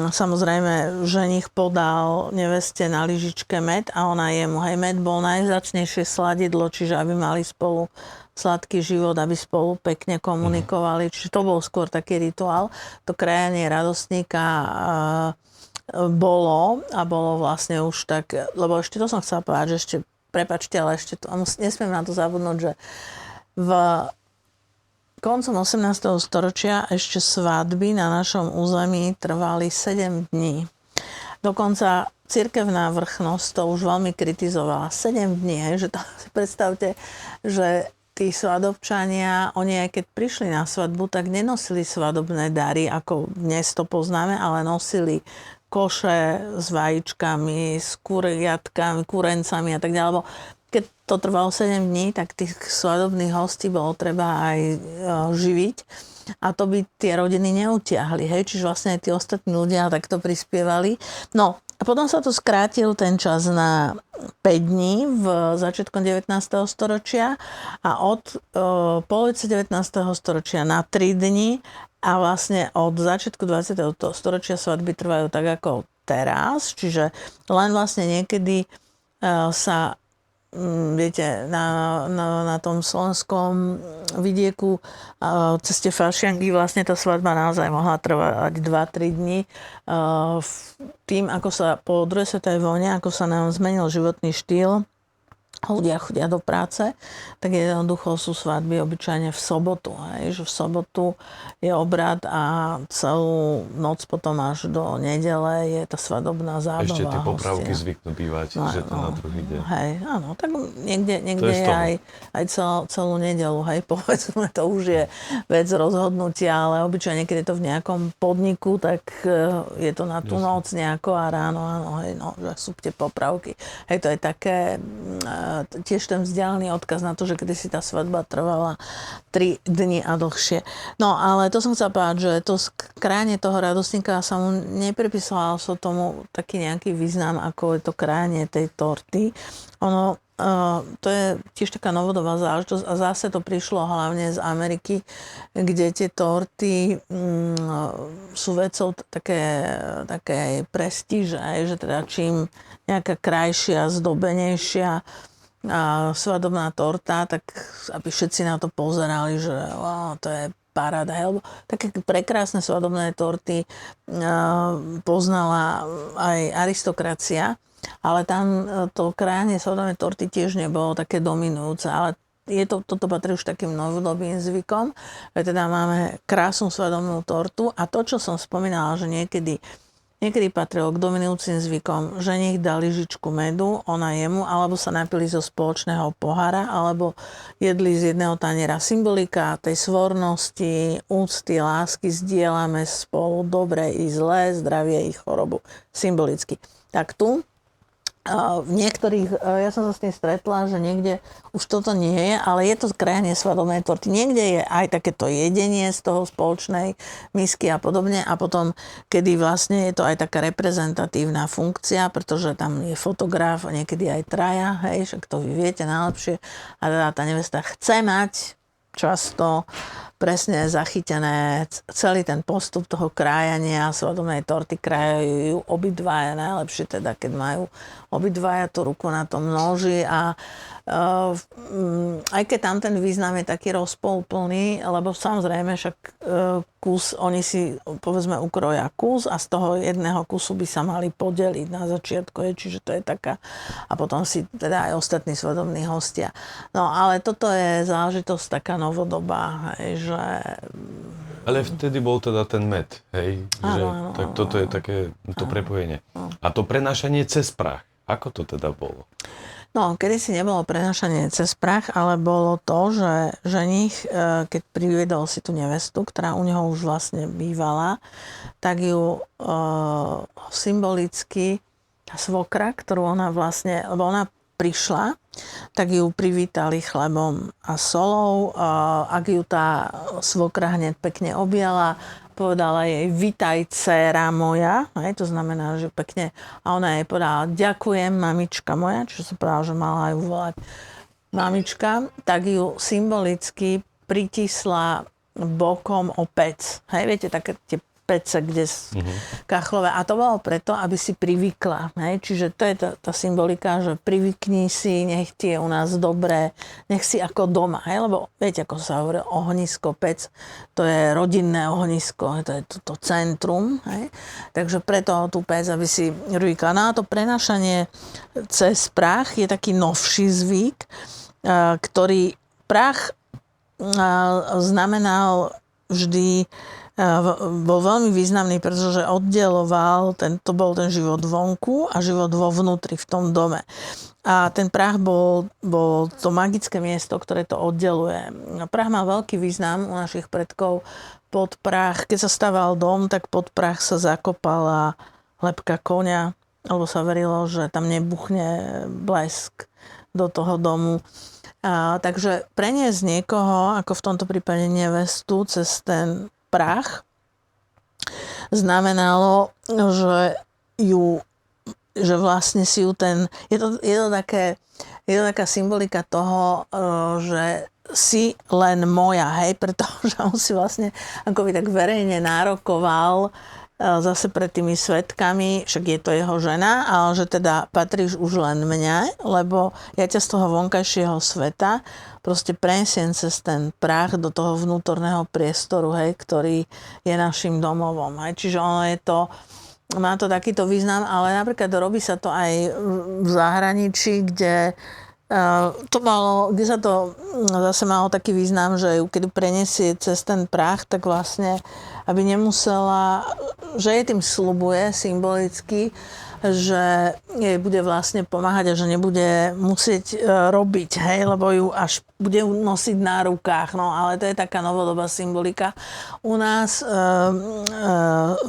samozrejme ženich podal neveste na lyžičke med a ona jemu. Hej, med bol najvzácnejšie sladidlo, čiže aby mali spolu sladký život, aby spolu pekne komunikovali. Čiže to bol skôr taký rituál. To krajanie radosníka bolo vlastne už tak, lebo ešte to som chcela povedať, že ešte, prepáčte, ale ešte to, nesmiem na to zabudnúť, že v koncom 18. storočia ešte svadby na našom území trvali 7 dní. Dokonca cirkevná vrchnosť to už veľmi kritizovala. 7 dní, že to si predstavte, že tí svadobčania, oni aj keď prišli na svadbu, tak nenosili svadobné dary, ako dnes to poznáme, ale nosili koše s vajíčkami, s kuriatkami, kurencami a tak ďalej. Lebo keď to trvalo 7 dní, tak tých svadobných hostí bolo treba aj živiť. A to by tie rodiny neutiahli. Hej? Čiže vlastne aj tí ostatní ľudia takto prispievali. No, a potom sa to skrátil ten čas na 5 dní v začiatkom 19. storočia a od polovice 19. storočia na 3 dní. A vlastne od začiatku 20. storočia svadby trvajú tak ako teraz, čiže len vlastne niekedy sa, viete, na tom slovenskom vidieku ceste Fašiangy vlastne tá svadba naozaj mohla trvať 2-3 dní. Tým, ako sa po druhej svetovej vojne, ako sa nám zmenil životný štýl, ľudia chodia do práce, tak jednoducho sú svadby obyčajne v sobotu. Hej? Že v sobotu je obrad a celú noc potom až do nedele je tá svadobná zábava. Ešte tie popravky zvyknú bývať, že to na druhý deň. Hej, áno, tak niekde je aj celú nedelu, hej, povedzme, to už je vec rozhodnutia, ale obyčajne, keď je to v nejakom podniku, tak je to na tú noc nejako a ráno, áno, hej, no, že sú tie popravky. Hej, to je také tiež ten vzdialený odkaz na to, že kedysi tá svadba trvala 3 dni a dlhšie. No, ale to som chcela povedať, že to krájanie toho radosníka sa mu nepripísalo sa tomu taký nejaký význam, ako je to krájanie tej torty. Ono, to je tiež taká novodobá záležitosť a zase to prišlo hlavne z Ameriky, kde tie torty sú vecou také prestíže, že teda čím nejaká krajšia, zdobenejšia svadobná torta, tak aby všetci na to pozerali, že wow, to je paráda. Lebo také prekrásne svadobné torty poznala aj aristokracia, ale tam to krájanie svadobnej torty tiež nebolo také dominujúce, ale toto patrí už takým novodobým zvykom, že teda máme krásnu svadobnú tortu a to, čo som spomínala, že niekedy patrilo k dominujúcim zvykom, že nech dá lyžičku medu, ona jemu, alebo sa napili zo spoločného pohára, alebo jedli z jedného taniera. Symbolika tej svornosti, úcty, lásky, zdieľame spolu dobré i zlé, zdravie i chorobu. Symbolicky. Tak tu v niektorých, ja som sa s tým stretla, že niekde už toto nie je, ale je to krajanie svadobnej torty. Niekde je aj takéto jedenie z toho spoločnej misky a podobne a potom, kedy vlastne je to aj taká reprezentatívna funkcia, pretože tam je fotograf a niekedy aj traja, hej, však to vy viete najlepšie a teda tá nevesta chce mať často presne zachytené celý ten postup toho krájania svadobnej torty, krájajú obidvaja, najlepšie teda, keď majú obidvaja tú ruku na tom noži a aj keď tam ten význam je taký rozpolplný, lebo samozrejme však kus, oni si povedzme ukroja kus a z toho jedného kusu by sa mali podeliť na začiatku, čiže to je taká a potom si teda aj ostatní svadobní hostia. No ale toto je záležitosť taká novodobá, hej, že... Ale vtedy bol teda ten med, hej? Áno, tak toto je také to prepojenie. A to prenášanie cez prach, ako to teda bolo? No, kedysi nebolo prenášanie cez prach, ale bolo to, že ženích, keď priviedol si tú nevestu, ktorá u neho už vlastne bývala, tak ju symbolicky tá svokra, ktorú ona vlastne, lebo ona prišla, tak ju privítali chlebom a solou. Ak ju tá svokra hneď pekne objala, povedala jej, vitaj, dcéra moja, hej, to znamená, že pekne, a ona jej povedala, ďakujem, mamička moja, čiže sa povedala, že mala ju volať mamička, tak ju symbolicky pritisla bokom o pec. Hej, viete, také tie pece, kde kachlové. A to bolo preto, aby si privykla. Hej? Čiže to je tá symbolika, že privykni si, nech ti je u nás dobré, nech si ako doma. Hej? Lebo viete, ako sa hovorí, ohnisko, pec, to je rodinné ohnisko, to je to centrum. Hej? Takže preto tú pec, aby si privykla. No a to prenášanie cez prach je taký novší zvyk, ktorý prach znamenal vždy, bol veľmi významný, pretože oddeloval, to bol ten život vonku a život vo vnútri, v tom dome. A ten prach bol to magické miesto, ktoré to oddeluje. Prach má veľký význam u našich predkov. Pod prach, keď sa staval dom, tak pod prach sa zakopala lebka koňa, lebo sa verilo, že tam nebuchne blesk do toho domu. Takže preniesť niekoho, ako v tomto prípade nevestu, cez ten prach znamenalo, že vlastne si ju je to taká symbolika toho, že si len moja, hej, pretože on si vlastne akoby tak verejne nárokoval zase pred tými svedkami, však je to jeho žena, ale že teda patríš už len mňa, lebo ja ťa z toho vonkajšieho sveta proste prenesiem cez ten prach do toho vnútorného priestoru, hej, ktorý je našim domovom. Hej. Čiže ono má to takýto význam, ale napríklad robí sa to aj v zahraničí, kde sa to zase malo taký význam, že keď preniesie cez ten prach, tak vlastne, aby nemusela, že jej tým sľubuje symbolicky, že jej bude vlastne pomáhať a že nebude musieť robiť, hej, lebo ju až bude nosiť na rukách, no ale to je taká novodobá symbolika. U nás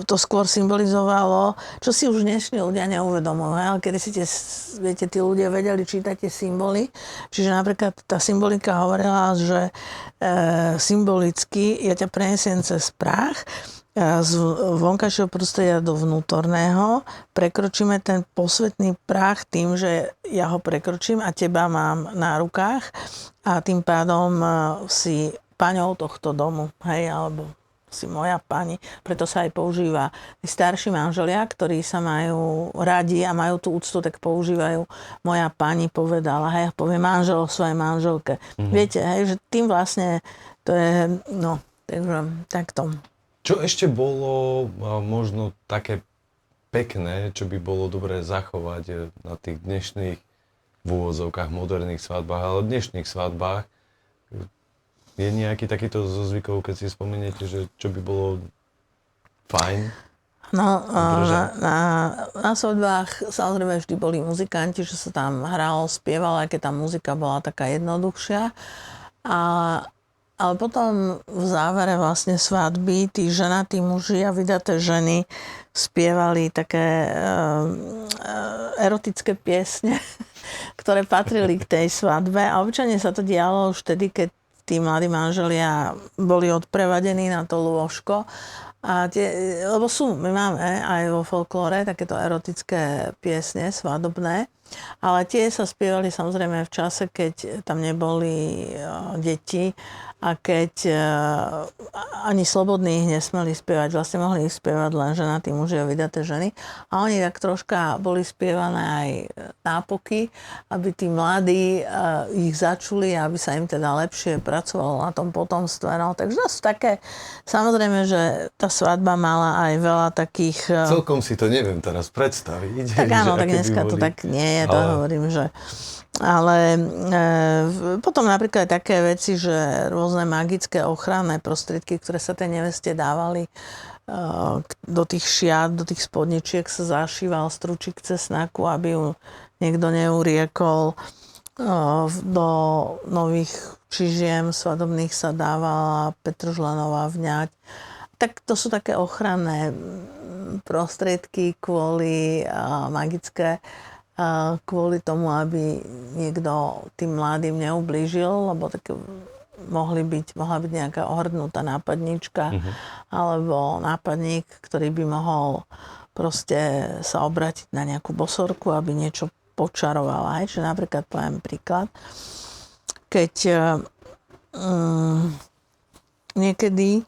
to skôr symbolizovalo, čo si už dnešní ľudia neuvedomujú, hej, ale kedy si viete, tí ľudia vedeli čítať tie symboly, čiže napríklad tá symbolika hovorila, že symbolicky ja ťa prenesiem cez prach, z vonkajšieho prostredia do vnútorného, prekročíme ten posvetný prach tým, že ja ho prekročím a teba mám na rukách a tým pádom si paňou tohto domu, hej, alebo si moja pani. Preto sa aj používa starší manželia, ktorí sa majú radi a majú tú úctu, tak používajú moja pani povedala, hej, povie manžel o svojej manželke. Viete, hej, že tým vlastne to je, no, takže takto. Čo ešte bolo možno také pekné, čo by bolo dobré zachovať na tých dnešných v úvodzovkách moderných svadbách, ale dnešných svadbách? Je nejaký takýto zo zvykov, keď si spomeniete, že čo by bolo fajn? No, na svadbách samozrejme vždy boli muzikanti, že sa tam hralo, spievalo, aj keď tá muzika bola taká jednoduchšia. Ale potom v závere vlastne svadby tí ženatí muži a vydaté ženy spievali také erotické piesne, ktoré patrili k tej svadbe. A obyčajne sa to dialo už vtedy, keď tí mladí manželia boli odprevadení na to lôžko. Lebo my máme aj vo folklóre takéto erotické piesne svadobné, ale tie sa spievali samozrejme v čase, keď tam neboli deti a keď ani slobodní ich nesmeli spievať. Vlastne mohli ich spievať len ženatí muži a vydaté ženy. A oni tak troška boli spievané aj nápoky, aby tí mladí ich začuli a aby sa im teda lepšie pracovalo na tom potomstve. No, takže to sú také, samozrejme, že tá svadba mala aj veľa takých... Celkom si to neviem teraz predstaviť. Tak áno, tak dneska to tak nie je, to hovorím, že... Ale potom napríklad také veci, že rôzne magické ochranné prostriedky, ktoré sa tej neveste dávali do tých šiat, do tých spodničiek sa zašíval stručík cesnaku, aby ju niekto neuriekol. Do nových čižiem svadobných sa dávala petržlenová vňať. Tak to sú také ochranné prostriedky kvôli magické kvôli tomu, aby niekto tým mladým neublížil, lebo tak mohla byť nejaká ohrdnutá nápadníčka alebo nápadník, ktorý by mohol proste sa obrátiť na nejakú bosorku, aby niečo počarovala. Čiže napríklad poviem príklad. Keď niekedy,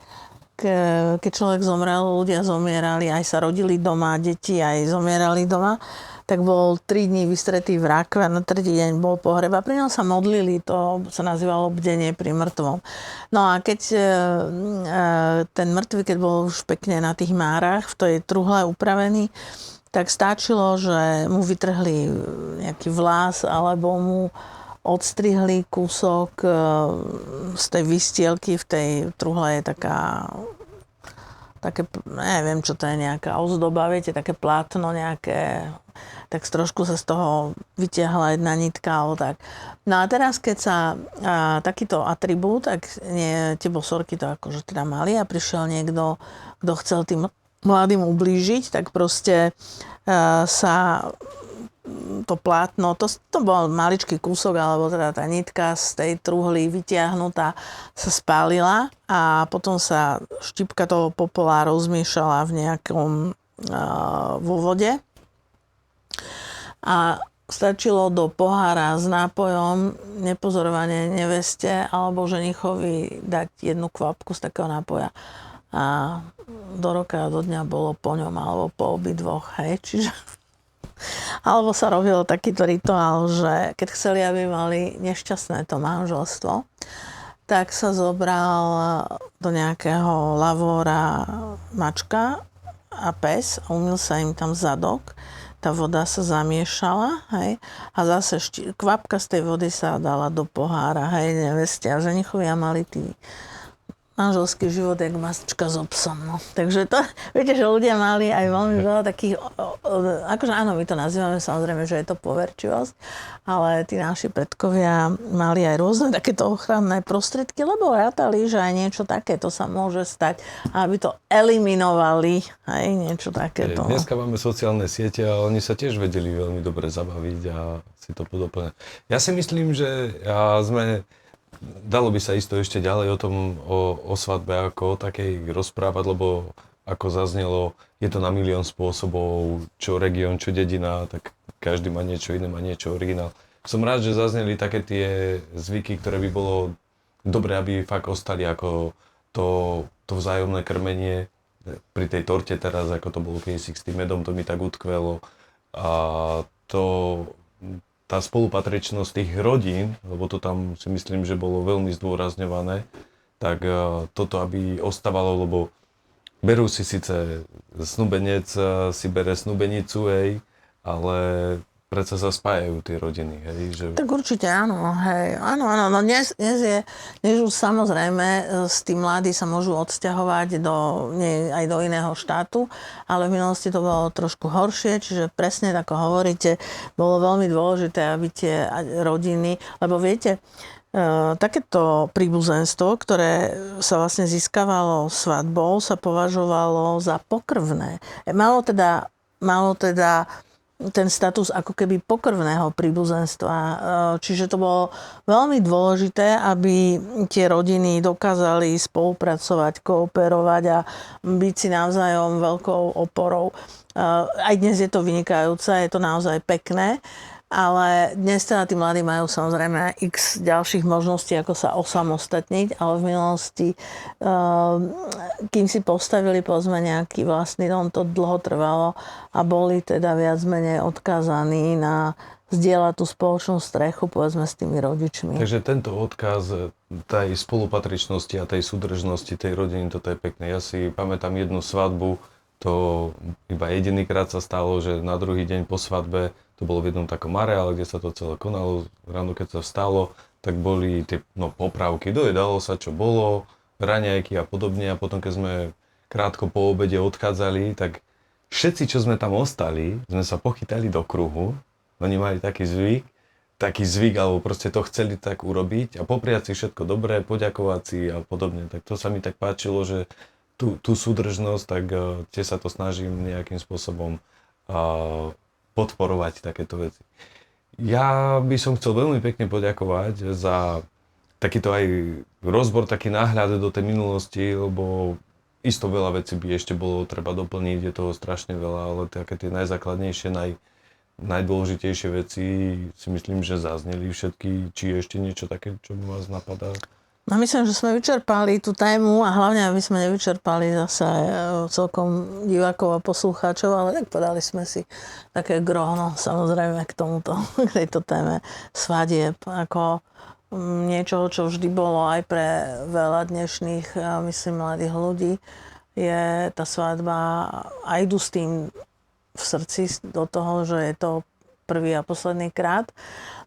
keď človek zomrel, ľudia zomierali, aj sa rodili doma, deti aj zomierali doma, tak bol 3 dní vystretý v rakve a na tretí deň bol pohreb a pri ňom sa modlili, to sa nazývalo bdenie pri mŕtvom. No a keď ten mŕtvy, keď bol už pekne na tých márach, v tej truhle upravený, tak stačilo, že mu vytrhli nejaký vlas alebo mu odstrihli kúsok z tej vystielky, v tej truhle je také, neviem, čo to je, nejaká ozdoba, viete, také plátno nejaké, tak trošku sa z toho vytiahla jedna nitka alebo tak. No a teraz, keď sa takýto atribút, tak tie bosorky to akože teda mali a prišiel niekto, kto chcel tým mladým ublížiť, tak proste sa to plátno, to bol maličký kúsok, alebo teda tá nitka z tej truhly vytiahnutá sa spálila a potom sa štipka toho popola rozmiešala v nejakom vo vode a stačilo do pohára s nápojom nepozorovane neveste alebo ženichovi dať jednu kvapku z takého nápoja a do roka a do dňa bolo po ňom alebo po obidvoch, hej, čiže alebo sa robil takýto rituál, že keď chceli, aby mali nešťastné to manželstvo, tak sa zobral do nejakého lavóra mačka a pes a umyl sa im tam zadok. Tá voda sa zamiešala, hej, a zase kvapka z tej vody sa dala do pohára, hej, neveste. A ženichovia mali manželský život jak masčka s obsom. No. Takže to, viete, že ľudia mali aj veľmi veľa takých, akože áno, my to nazývame samozrejme, že je to poverčivosť, ale tí naši predkovia mali aj rôzne takéto ochranné prostriedky, lebo rátali, že aj niečo takéto sa môže stať, aby to eliminovali, aj niečo takéto. Dneska máme sociálne siete a oni sa tiež vedeli veľmi dobre zabaviť a si to podoplňať. Ja si myslím, že dalo by sa isto ešte ďalej o svadbe ako o takej rozprávať, lebo ako zaznelo, je to na milión spôsobov, čo región, čo dedina, tak každý má niečo iné, má niečo originál. Som rád, že zazneli také tie zvyky, ktoré by bolo dobré, aby fakt ostali, ako to vzájomné krmenie pri tej torte teraz, ako to bolo kedysi s tým medom, to mi tak utkvelo. A tá spolupatričnosť tých rodín, lebo to tam si myslím, že bolo veľmi zdôrazňované, tak toto, aby ostávalo, lebo berú si síce snúbenec, si bere snúbenicu, hej, ale predsa sa spájajú tie rodiny, hej, že... Tak určite áno, hej, áno, no dnes už samozrejme s tým mladí sa môžu odsťahovať aj do iného štátu, ale v minulosti to bolo trošku horšie, čiže presne ako hovoríte, bolo veľmi dôležité, aby tie rodiny, lebo viete, takéto príbuzenstvo, ktoré sa vlastne získavalo svadbou, sa považovalo za pokrvné. Malo teda ten status ako keby pokrvného príbuzenstva. Čiže to bolo veľmi dôležité, aby tie rodiny dokázali spolupracovať, kooperovať a byť si navzájom veľkou oporou. Aj dnes je to vynikajúce, je to naozaj pekné, ale dnes teda tí mladí majú samozrejme x ďalších možností, ako sa osamostatniť, ale v minulosti, kým si postavili povedzme nejaký vlastný dom, to dlho trvalo a boli teda viac menej odkázaní na zdieľať tú spoločnú strechu, povedzme, s tými rodičmi. Takže tento odkaz tej spolupatričnosti a tej súdržnosti tej rodiny, toto je pekné. Ja si pamätám jednu svadbu, to iba jedinýkrát sa stalo, že na druhý deň po svadbe, to bolo v jednom takom areále, kde sa to celé konalo, ráno keď sa vstalo, tak boli tie popravky, dojedalo sa čo bolo, raňajky a podobne a potom keď sme krátko po obede odchádzali, tak všetci, čo sme tam ostali, sme sa pochytali do kruhu, oni mali taký zvyk, alebo proste to chceli tak urobiť a popriať si všetko dobré, poďakovať si a podobne, tak to sa mi tak páčilo, že tú súdržnosť, tak tiež sa to snažím nejakým spôsobom podporovať takéto veci. Ja by som chcel veľmi pekne poďakovať za takýto aj rozbor, taký náhľad do tej minulosti, lebo isto veľa vecí by ešte bolo treba doplniť, je toho strašne veľa, ale také tie najzákladnejšie, najdôležitejšie veci si myslím, že zazneli všetky. Či je ešte niečo také, čo by vás napadá? No myslím, že sme vyčerpali tú tému a hlavne, aby sme nevyčerpali zase celkom divákov a poslucháčov, ale tak podali sme si také gro, samozrejme k tomuto, k tejto téme svadieb, ako niečo, čo vždy bolo aj pre veľa dnešných, myslím, mladých ľudí, je tá svadba a idú s tým v srdci do toho, že je to prvý a posledný krát.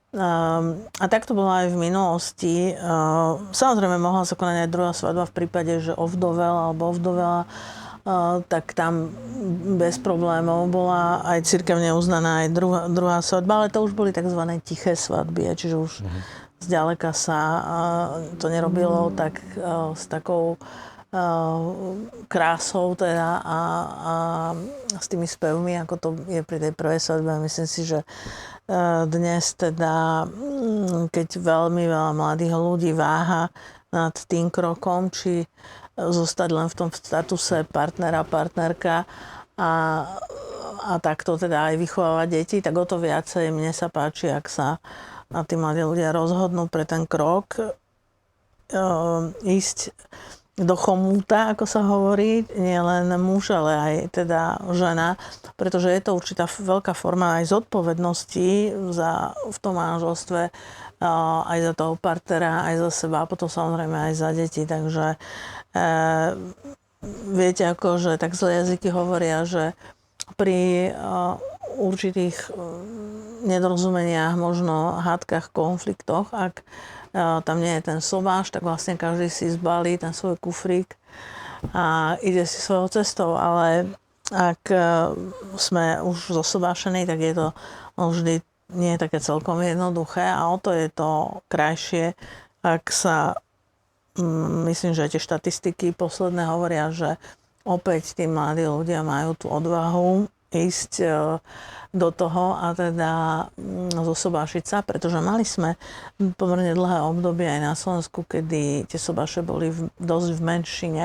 A tak to bolo aj v minulosti. Samozrejme mohla sa konať aj druhá svadba v prípade, že ovdovel alebo ovdovela, tak tam bez problémov bola aj cirkevne uznaná aj druhá svadba, ale to už boli tzv. Tiché svadby, čiže už zďaleka sa to nerobilo tak s takou krásou teda a s tými spevmi, ako to je pri tej prvej svadbe. Myslím si, že dnes teda, keď veľmi veľa mladých ľudí váha nad tým krokom, či zostať len v tom statuse partnera, partnerka a takto teda aj vychovávať deti, tak o to viacej mne sa páči, ak sa tí mladí ľudia rozhodnú pre ten krok ísť do chomúta, ako sa hovorí, nie len muž, ale aj teda žena, pretože je to určitá veľká forma aj zodpovednosti v tom manželstve, aj za toho partnera, aj za seba, a potom samozrejme aj za deti. Takže viete, ako, že tak zlé jazyky hovoria, že pri určitých nedorozumeniach, možno hádkach, konfliktoch, ak tam nie je ten sobáš, tak vlastne každý si zbalí ten svoj kufrík a ide si svojou cestou. Ale ak sme už zosobášení, tak je to vždy nie je také celkom jednoduché a o to je to krajšie, ak sa, myslím, že tie štatistiky posledné hovoria, že opäť tí mladí ľudia majú tú odvahu ísť do toho a teda zosobášiť sa, pretože mali sme pomerne dlhé obdobie aj na Slovensku, kedy tie sobáše boli dosť v menšine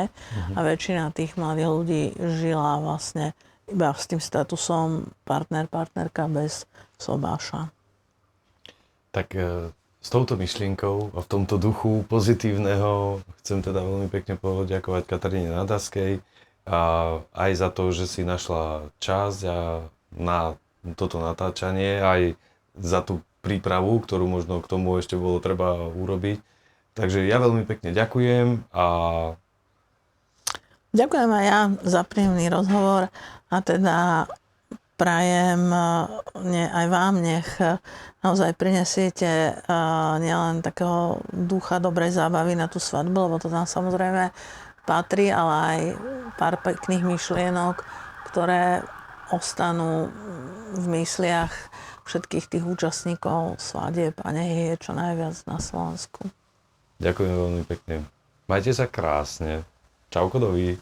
a väčšina tých mladých ľudí žila vlastne iba s tým statusom partner, partnerka bez sobáša. Tak s touto myšlienkou a v tomto duchu pozitívneho chcem teda veľmi pekne poďakovať Kataríne Nadaskej a aj za to, že si našla čas na toto natáčanie, aj za tú prípravu, ktorú možno k tomu ešte bolo treba urobiť. Takže ja veľmi pekne ďakujem a ďakujem aj ja za príjemný rozhovor a teda prajem aj vám, nech naozaj prinesiete nielen takého ducha dobrej zábavy na tú svadbu, lebo to tam samozrejme patrí, ale aj pár pekných myšlienok, ktoré ostanú v mysliach všetkých tých účastníkov svadieb a nech je čo najviac na Slovensku. Ďakujem veľmi pekne. Majte sa krásne. Čauko, dovi.